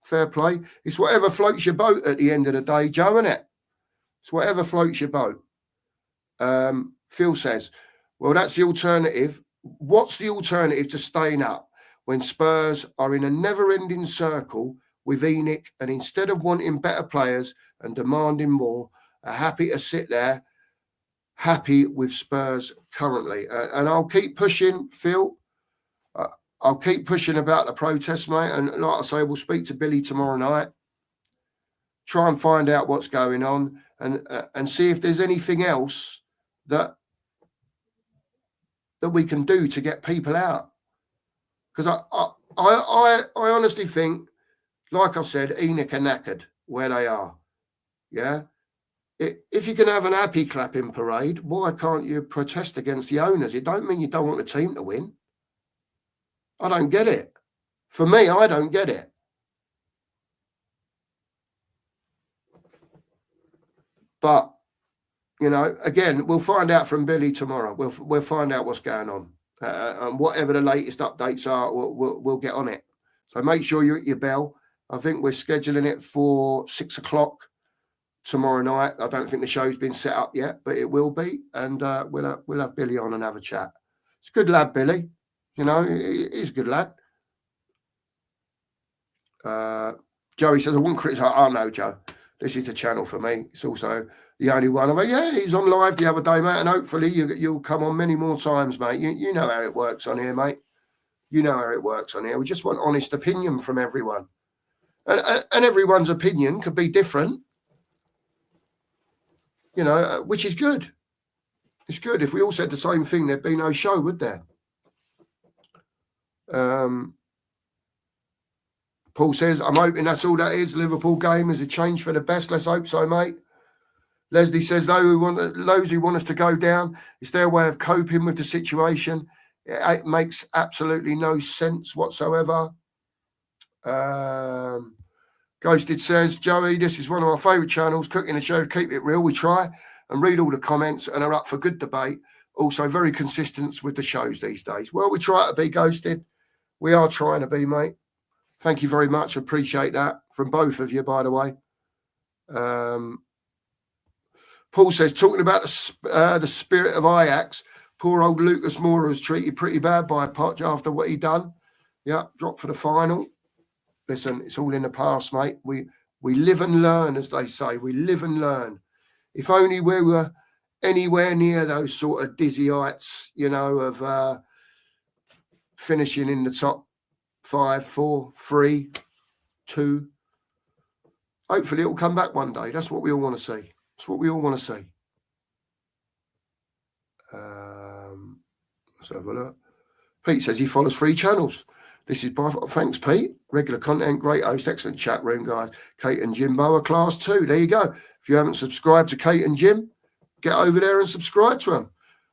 Fair play. It's whatever floats your boat at the end of the day, Joe, isn't it? It's whatever floats your boat. Phil says, well, that's the alternative. What's the alternative to staying up when Spurs are in a never-ending circle with Enoch, and instead of wanting better players and demanding more, are happy to sit there, happy with Spurs currently? And I'll keep pushing, Phil. I'll keep pushing about the protest, mate. And like I say, we'll speak to Billy tomorrow night. Try and find out what's going on and see if there's anything else that we can do to get people out. Because I honestly think, like I said, Enoch are knackered where they are. Yeah. If you can have an happy clapping parade, why can't you protest against the owners? It don't mean you don't want the team to win. I don't get it. For me, I don't get it. But, you know, again, we'll find out from Billy tomorrow. We'll find out what's going on. And whatever the latest updates are, we'll get on it. So make sure you're at your bell. I think we're scheduling it for 6 o'clock tomorrow night. I don't think the show's been set up yet, but it will be. And we'll have Billy on and have a chat. It's a good lad, Billy. You know, he's a good lad. Joey says, I wouldn't criticise. Oh, no, Joe. This is the channel for me. It's also the only one. I'm like, yeah, he's on live the other day, mate, and hopefully you'll come on many more times, mate. You know how it works on here, mate. You know how it works on here. We just want honest opinion from everyone. And everyone's opinion could be different, you know, which is good. It's good. If we all said the same thing, there'd be no show, would there? Paul says, I'm hoping that's all that is. Liverpool game is a change for the best. Let's hope so, mate. Leslie says, those who want us to go down, it's their way of coping with the situation. It makes absolutely no sense whatsoever. Ghosted says, Joey, this is one of our favourite channels, Cooking the Show, keep it real. We try and read all the comments and are up for good debate. Also very consistent with the shows these days. Well, we try to be, Ghosted. We are trying to be, mate. Thank you very much. Appreciate that from both of you, by the way. Paul says, talking about the spirit of Ajax, poor old Lucas Moura was treated pretty bad by Poch after what he done. Yeah, dropped for the final. Listen, it's all in the past, mate. We live and learn, as they say. We live and learn. If only we were anywhere near those sort of dizzy heights, you know, of finishing in the top 5, 4, 3, 2. Hopefully it will come back one day. That's what we all want to see. That's what we all want to see. Let's have a look. Pete says he follows 3 channels. This is by thanks, Pete. Regular content, great host, excellent chat room, guys. Kate and Jimbo are class 2. There you go. If you haven't subscribed to Kate and Jim, get over there and subscribe to them.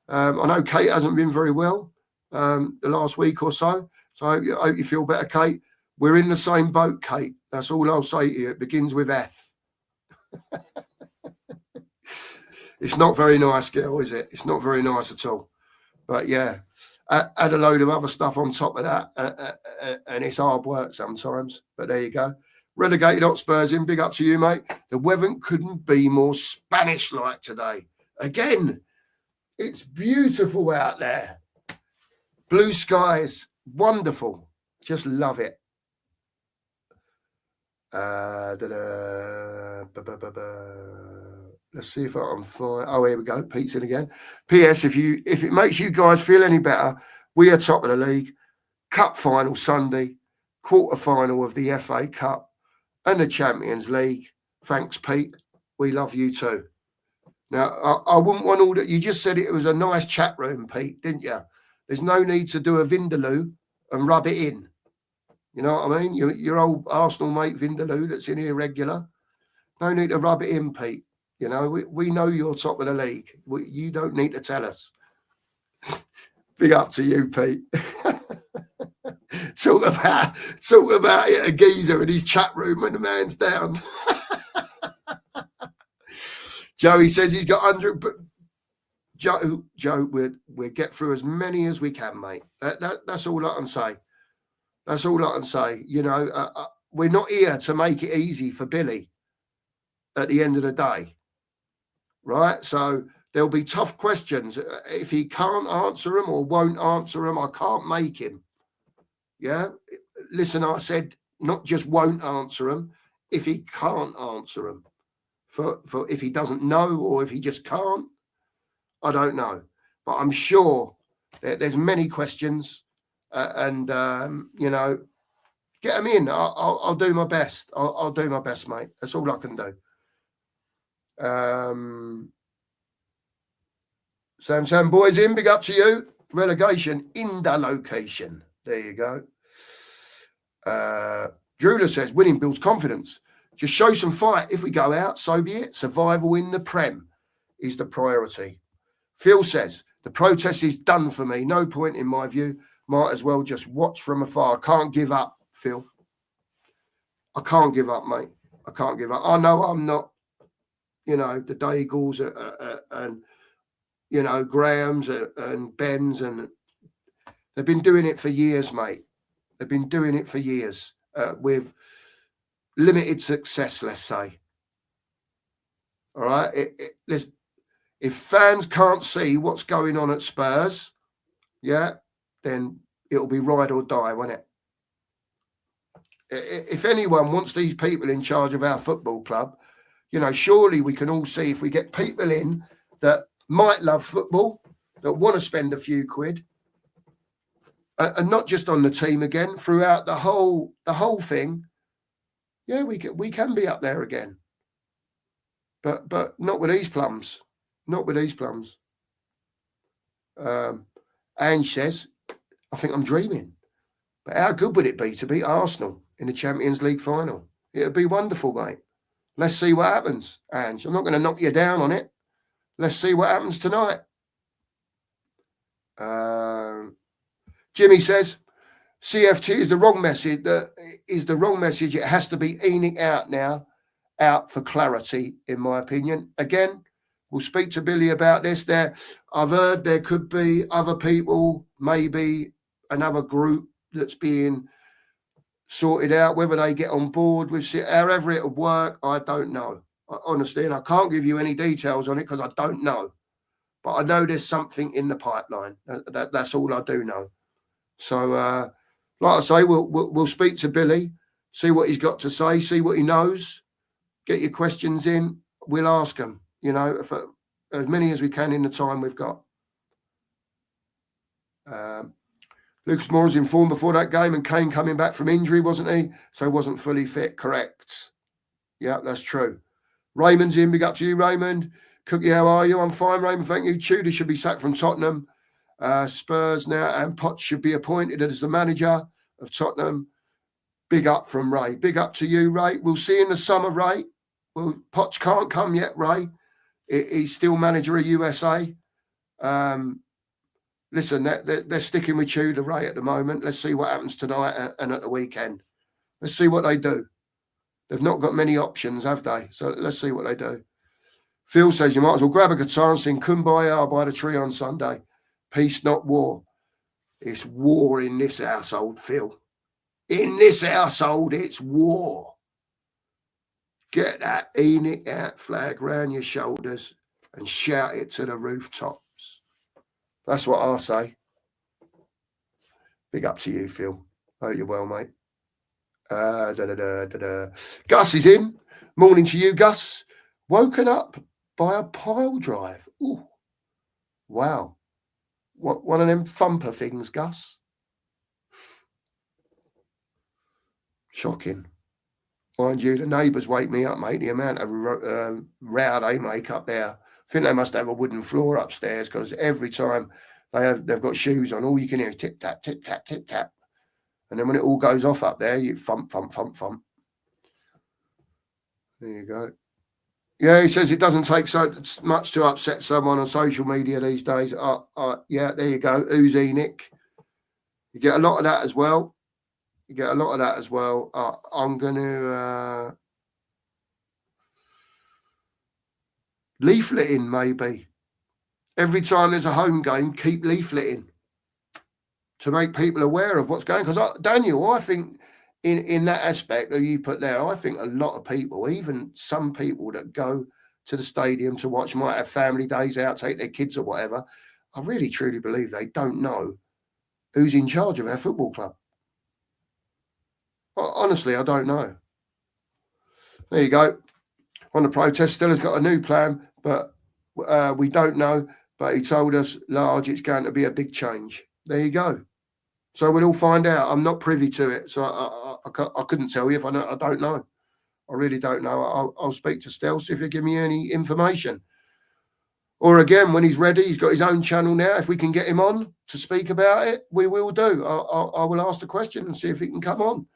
I know Kate hasn't been very well the last week or so. So I hope you feel better, Kate. We're in the same boat, Kate. That's all I'll say to you. It begins with F. It's not very nice, girl, is it? It's not very nice at all. But yeah, add a load of other stuff on top of that. And it's hard work sometimes. But there you go. Relegated Hotspurs in. Big up to you, mate. The weather couldn't be more Spanish-like today. Again, it's beautiful out there. Blue skies. Wonderful. Just love it. Let's see if I can find. Oh, here we go. Pete's in again. P.S. If it makes you guys feel any better, we are top of the league. Cup final Sunday, quarter final of the FA Cup and the Champions League. Thanks, Pete. We love you too. Now, I wouldn't want all that. You just said it was a nice chat room, Pete, didn't you? There's no need to do a Vindaloo and rub it in. You know what I mean? Your old Arsenal mate Vindaloo that's in here regular. No need to rub it in, Pete. You know, we know you're top of the league. You don't need to tell us. Big up to you, Pete. Talk about it, a geezer in his chat room when the man's down. Joey says he's got 100, but Joe, we'll get through as many as we can, mate. That's all I can say. That's all I can say. You know, we're not here to make it easy for Billy at the end of the day, right? So There'll be tough questions. If he can't answer them or won't answer them, I can't make him. Yeah. Listen, I said not just won't answer them. If he can't answer them, for if he doesn't know or if he just can't, I don't know. But I'm sure that there's many questions, and you know, get them in. I'll do my best. I'll do my best, mate. That's all I can do. Sam, boys in, big up to you. Relegation in the location. There you go. Drula says, winning builds confidence. Just show some fight. If we go out, so be it. Survival in the Prem is the priority. Phil says, the protest is done for me. No point in my view. Might as well just watch from afar. I can't give up, Phil. I can't give up, mate. I can't give up. I know I'm not, you know, the Daigles and, you know, Grahams and Bens, and they've been doing it for years, mate. They've been doing it for years with limited success, let's say. All right. If fans can't see what's going on at Spurs, yeah, then it'll be ride or die, won't it? If anyone wants these people in charge of our football club, you know, surely we can all see if we get people in that might love football, that want to spend a few quid, and not just on the team again, throughout the whole thing. Yeah, we can be up there again, but not with these plums. Not with these plums. Ange says, I think I'm dreaming. But how good would it be to beat Arsenal in the Champions League final? It would be wonderful, mate. Let's see what happens, Ange. I'm not going to knock you down on it. Let's see what happens tonight. Jimmy says, CFT is the wrong message. It has to be ENIC out for clarity, in my opinion. Again, we'll speak to Billy about this. I've heard there could be other people, maybe another group that's being sorted out. Whether they get on board with it, however it'll work, I don't know. Honestly, and I can't give you any details on it because I don't know. But I know there's something in the pipeline. That's all I do know. So, like I say, we'll speak to Billy, see what he's got to say, see what he knows. Get your questions in. We'll ask him. You know, for as many as we can in the time we've got. Lucas Moore was informed before that game, and Kane coming back from injury, wasn't he? So he wasn't fully fit. Correct. Yeah, that's true. Raymond's in. Big up to you, Raymond. Cookie, how are you? I'm fine, Raymond. Thank you. Tudor should be sacked from Tottenham. Spurs now, and Potts should be appointed as the manager of Tottenham. Big up from Ray. Big up to you, Ray. We'll see in the summer, Ray. Well, Potts can't come yet, Ray. He's still manager of USA. Listen, they're sticking with Tudor, Ray, at the moment. Let's see what happens tonight and at the weekend. Let's see what they do. They've not got many options, have they? So let's see what they do. Phil says you might as well grab a guitar and sing Kumbaya by the Tree on Sunday. Peace, not war. It's war in this household, Phil. In this household, it's war. Get that ENIC out flag round your shoulders and shout it to the rooftops. That's what I say. Big up to you, Phil. Hope you're well, mate. Gus is in. Morning to you, Gus. Woken up by a pile drive. Ooh. Wow. What one of them thumper things, Gus? Shocking. Mind you, the neighbours wake me up, mate. The amount of row they make up there. I think they must have a wooden floor upstairs because every time they've got shoes on, all you can hear is tip tap, tip tap, tip tap. And then when it all goes off up there, you thump, thump, thump, thump. There you go. Yeah, he says it doesn't take so much to upset someone on social media these days. Yeah, there you go. Who's ENIC? You get a lot of that as well. I'm going to leafleting, maybe. Every time there's a home game, keep leafleting to make people aware of what's going on. Because, Daniel, I think in that aspect that you put there, I think a lot of people, even some people that go to the stadium to watch, might have family days out, take their kids or whatever. I really, truly believe they don't know who's in charge of our football club. Honestly, I don't know. There you go. On the protest, still has got a new plan, but we don't know. But he told us, large, it's going to be a big change. There you go. So we'll all find out. I'm not privy to it, so I couldn't tell you if I know. I don't know. I really don't know. I'll speak to Stel, see if he'll give me any information. Or again, when he's ready, he's got his own channel now. If we can get him on to speak about it, we will do. I will ask the question and see if he can come on.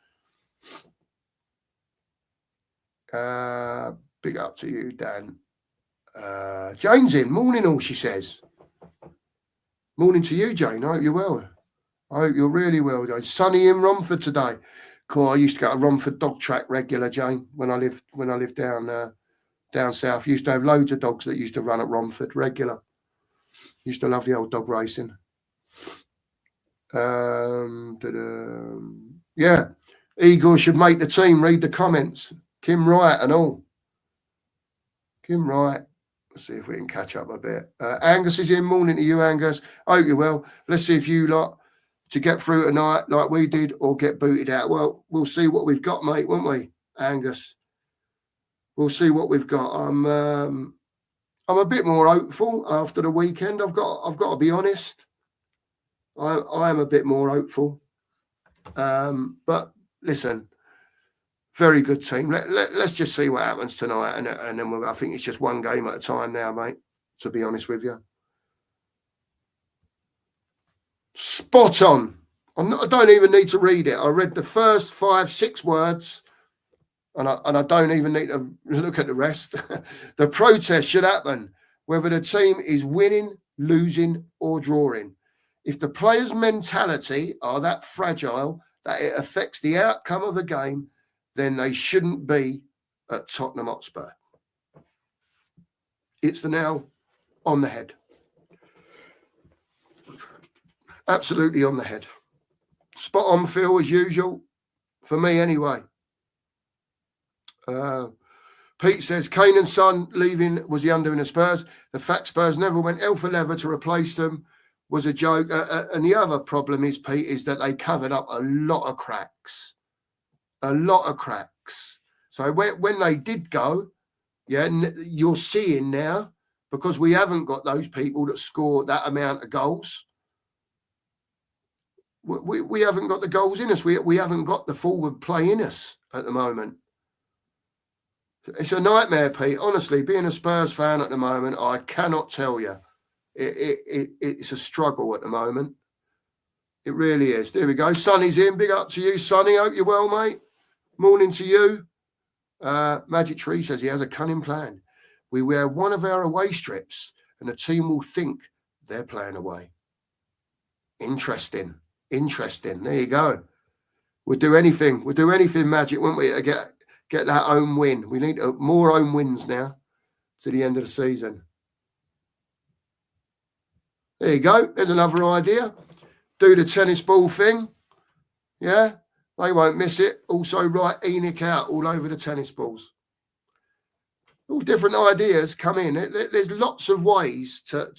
Big up to you, Dan. Jane's in. Morning all, she says. Morning to you, Jane. I hope you're well. I hope you're really well, Jane. Sunny in Romford today. Cool. I used to go to Romford dog track regular, Jane, when I lived down south. Used to have loads of dogs that used to run at Romford regular. Used to love the old dog racing. Yeah. Eagles should make the team. Read the comments. Kim Wright and all. Kim Wright. Let's see if we can catch up a bit. Angus is in. Morning to you, Angus. I hope you're well. Let's see if you lot to get through tonight like we did or get booted out. Well, we'll see what we've got, mate, won't we, Angus? We'll see what we've got. I'm a bit more hopeful after the weekend. I've got to be honest. I am a bit more hopeful. But listen, very good team. Let's just see what happens tonight, and then I think it's just one game at a time now, mate. To be honest with you, spot on. I don't even need to read it. I read the first 5-6 words, and I don't even need to look at the rest. The protest should happen, whether the team is winning, losing, or drawing. If the players' mentality are that fragile that it affects the outcome of a game, then they shouldn't be at Tottenham Hotspur. It's the nail on the head. Absolutely on the head. Spot on, Phil, as usual. For me, anyway. Pete says, Kane and Son leaving was the undoing of Spurs. The fact Spurs never went hell for leather to replace them was a joke. And the other problem is, Pete, is that they covered up a lot of cracks. A lot of cracks. So when they did go, yeah, you're seeing now, because we haven't got those people that score that amount of goals. We haven't got the goals in us. We haven't got the forward play in us at the moment. It's a nightmare, Pete. Honestly, being a Spurs fan at the moment, I cannot tell you. It's a struggle at the moment. It really is. There we go. Sonny's in. Big up to you, Sonny. Hope you're well, mate. Morning to you. Magic Tree says he has a cunning plan. We wear one of our away strips and the team will think they're playing away. Interesting. There you go. We'll do anything, Magic, won't we, to get that home win. We need more home wins now to the end of the season. There you go. There's another idea. Do the tennis ball thing. Yeah, they won't miss it. Also write Enoch out all over the tennis balls. All different ideas come in. There's lots of ways to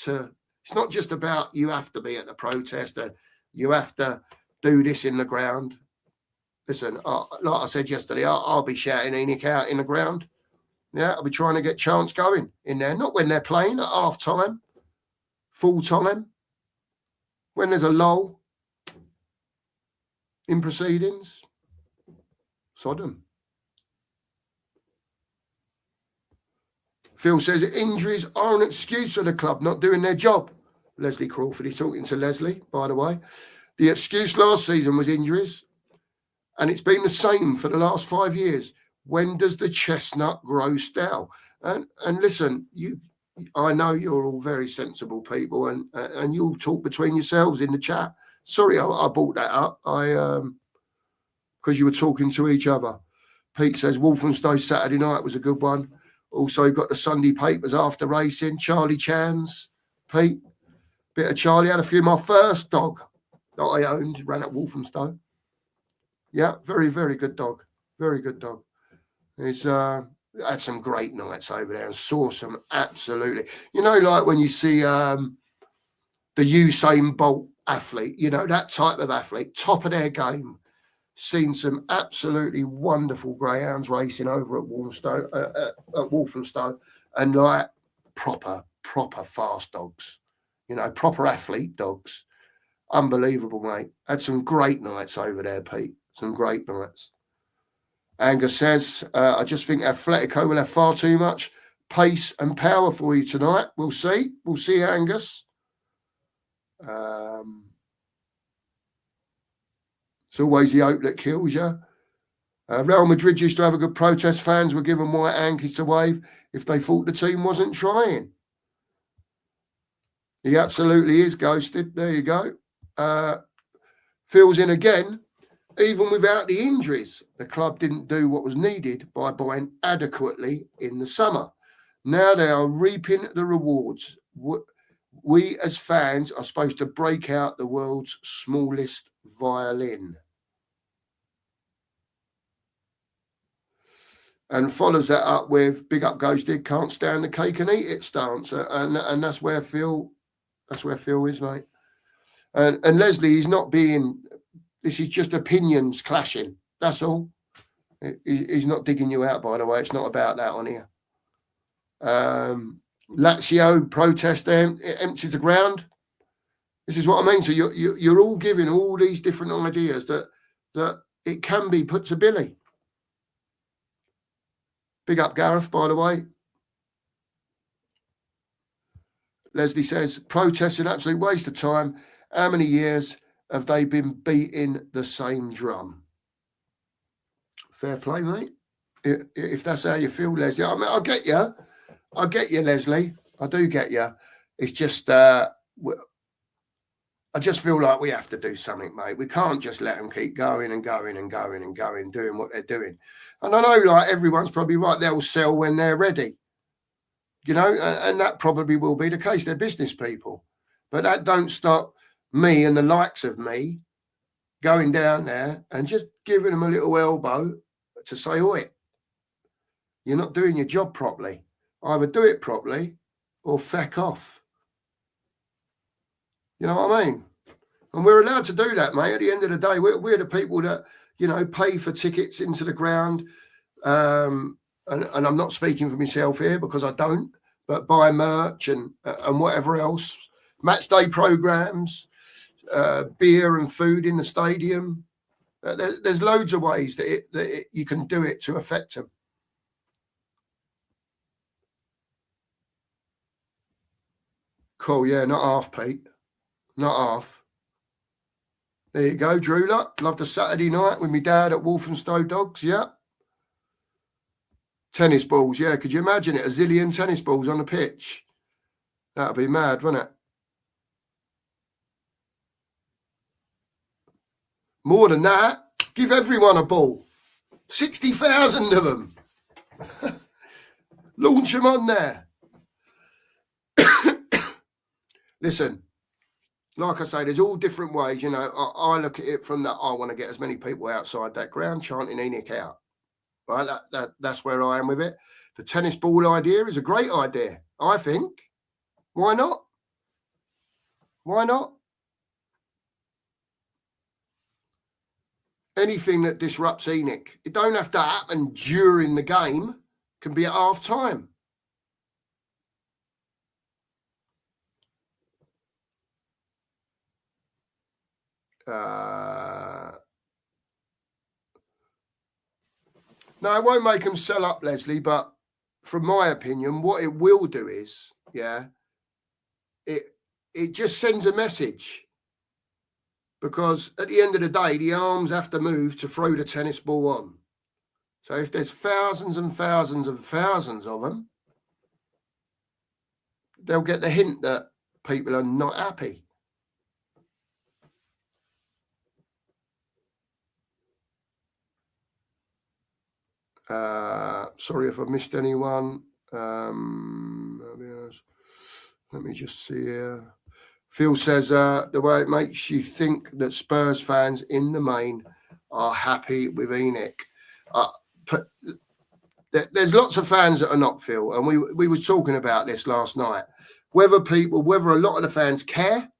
it's not just about you have to be at the protest and you have to do this in the ground. Listen, like I said yesterday, I'll be shouting Enoch out in the ground. Yeah, I'll be trying to get chants going in there. Not when they're playing at half time, full time. When there's a lull in proceedings, Sodom. Phil says injuries are an excuse for the club not doing their job. Leslie Crawford is talking to Leslie, by the way. The excuse last season was injuries, and it's been the same for the last 5 years. When does the chestnut grow stale? And listen, I know you're all very sensible people, and you'll talk between yourselves in the chat. Sorry, I brought that up. Because you were talking to each other. Pete says Walthamstow Saturday night was a good one. Also got the Sunday papers after racing. Charlie Chan's, Pete, bit of Charlie. Had a few. My first dog that I owned ran at Walthamstow. Yeah, very, very good dog. Very good dog. It's Had some great nights over there and saw some absolutely, like when you see the Usain Bolt athlete, that type of athlete, top of their game. Seen some absolutely wonderful greyhounds racing over at Walthamstow, and like proper fast dogs, proper athlete dogs. Unbelievable, mate. Had some great nights over there, Pete. Some great nights. Angus says, I just think Atletico will have far too much pace and power for you tonight. We'll see. We'll see, Angus. It's always the hope that kills you. Real Madrid used to have a good protest. Fans were given white hankies to wave if they thought the team wasn't trying. He absolutely is ghosted. There you go. Fills in again. Even without the injuries, the club didn't do what was needed by buying adequately in the summer. Now they are reaping the rewards. We as fans are supposed to break out the world's smallest violin. And follows that up with big up Ghosted, can't stand the cake and eat it stance. And that's where Phil is, mate. And Leslie, he's not being, this is just opinions clashing. That's all. He's not digging you out, by the way. It's not about that on here. Lazio protest empties the ground. This is what I mean. So you're all giving all these different ideas that it can be put to Billy. Big up Gareth, by the way. Leslie says, protests an absolute waste of time. How many years have they been beating the same drum? Fair play, mate. If that's how you feel, Leslie. I mean, I get you, Leslie. I do get you. It's just, I just feel like we have to do something, mate. We can't just let them keep going and going and going and going, doing what they're doing. And I know, like, everyone's probably right. They'll sell when they're ready, and that probably will be the case. They're business people. But that don't stop me and the likes of me going down there and just giving them a little elbow to say, oi, you're not doing your job properly. Either do it properly or feck off. You know what I mean? And we're allowed to do that, mate. At the end of the day, we're the people that, pay for tickets into the ground. And I'm not speaking for myself here because I don't, but buy merch and whatever else, match day programs, beer and food in the stadium. There's loads of ways that you can do it to affect them. Cool, yeah, not half, Pete. Not half. There you go, Drew. Loved a Saturday night with my dad at Walthamstow Dogs, yeah. Tennis balls, yeah. Could you imagine it? A zillion tennis balls on the pitch. That'd be mad, wouldn't it? More than that, give everyone a ball. 60,000 of them. Launch them on there. Listen, like I say, there's all different ways. I look at it from that. I want to get as many people outside that ground chanting Enoch out. Right, that's where I am with it. The tennis ball idea is a great idea, I think. Why not? Why not? Anything that disrupts Enoch, it don't have to happen during the game. It can be at half time. No, it won't make them sell up, Leslie, but from my opinion, what it will do is, it just sends a message. Because at the end of the day, the arms have to move to throw the tennis ball on. So if there's thousands and thousands and thousands of them, they'll get the hint that people are not happy. Sorry if I missed anyone. Let me just see here. Phil says the way it makes you think that Spurs fans in the main are happy with Enoch. there's lots of fans that are not, Phil, and we was talking about this last night. Whether a lot of the fans care,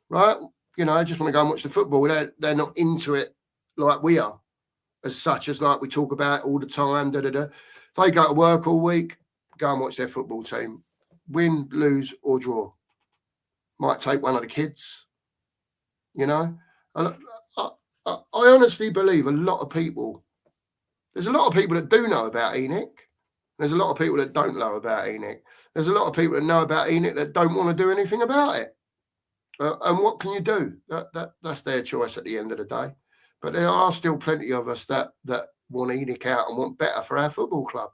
right? You know, I just want to go and watch the football. They're not into it like we are, as such as like we talk about it all the time. They go to work all week, go and watch their football team, win, lose, or draw. Might take one of the kids, you know. I honestly believe there's a lot of people that do know about Enoch. There's a lot of people that don't know about Enoch. There's a lot of people that know about Enoch that don't want to do anything about it. And what can you do? That's their choice at the end of the day. But there are still plenty of us that want Enoch out and want better for our football club.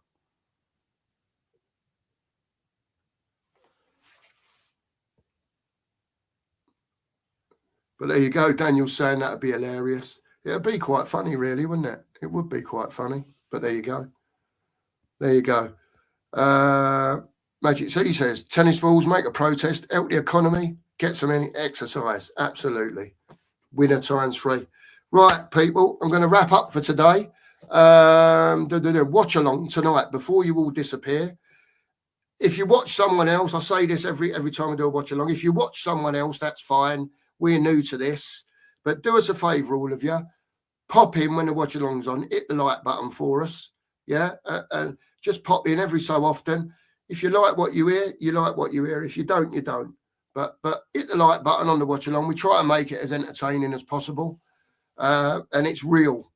But there you go. Daniel's saying that would be hilarious. It would be quite funny, really, wouldn't it? It would be quite funny. But there you go. There you go. Magic C says, tennis balls, make a protest, help the economy, get some exercise. Absolutely. Winner times 3. Right, people, I'm going to wrap up for today. Watch along tonight before you all disappear. If you watch someone else, I say this every time I do a watch along. If you watch someone else, that's fine. We're new to this. But do us a favour, all of you. Pop in when the watch along's on. Hit the like button for us. Yeah, and just pop in every so often. If you like what you hear, you like what you hear. If you don't, you don't. But hit the like button on the watch along. We try and make it as entertaining as possible. And it's real.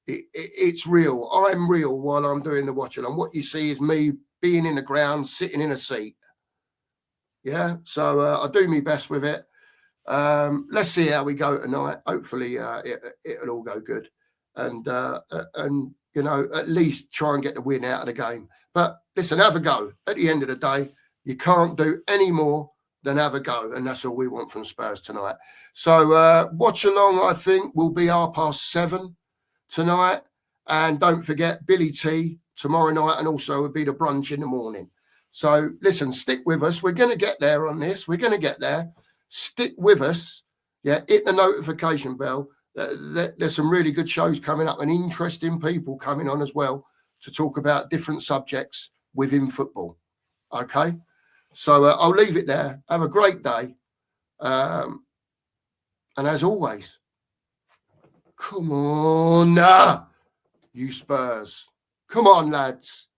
It's real. I'm real while I'm doing the watch along. What you see is me being in the ground, sitting in a seat. Yeah, so I do my best with it. Let's see how we go tonight. Hopefully, it'll all go good. And you know, at least try and get the win out of the game. But listen, have a go. At the end of the day, you can't do any more than have a go. And that's all we want from Spurs tonight. So watch along, I think, will be 7:30 tonight. And don't forget Billy T tomorrow night, and also will be the brunch in the morning. So listen, stick with us. We're going to get there on this. We're going to get there. Stick with us. Yeah, hit the notification bell. There's some really good shows coming up and interesting people coming on as well to talk about different subjects within football. Okay, so I'll leave it there. Have a great day. And as always, come on, you Spurs. Come on, lads.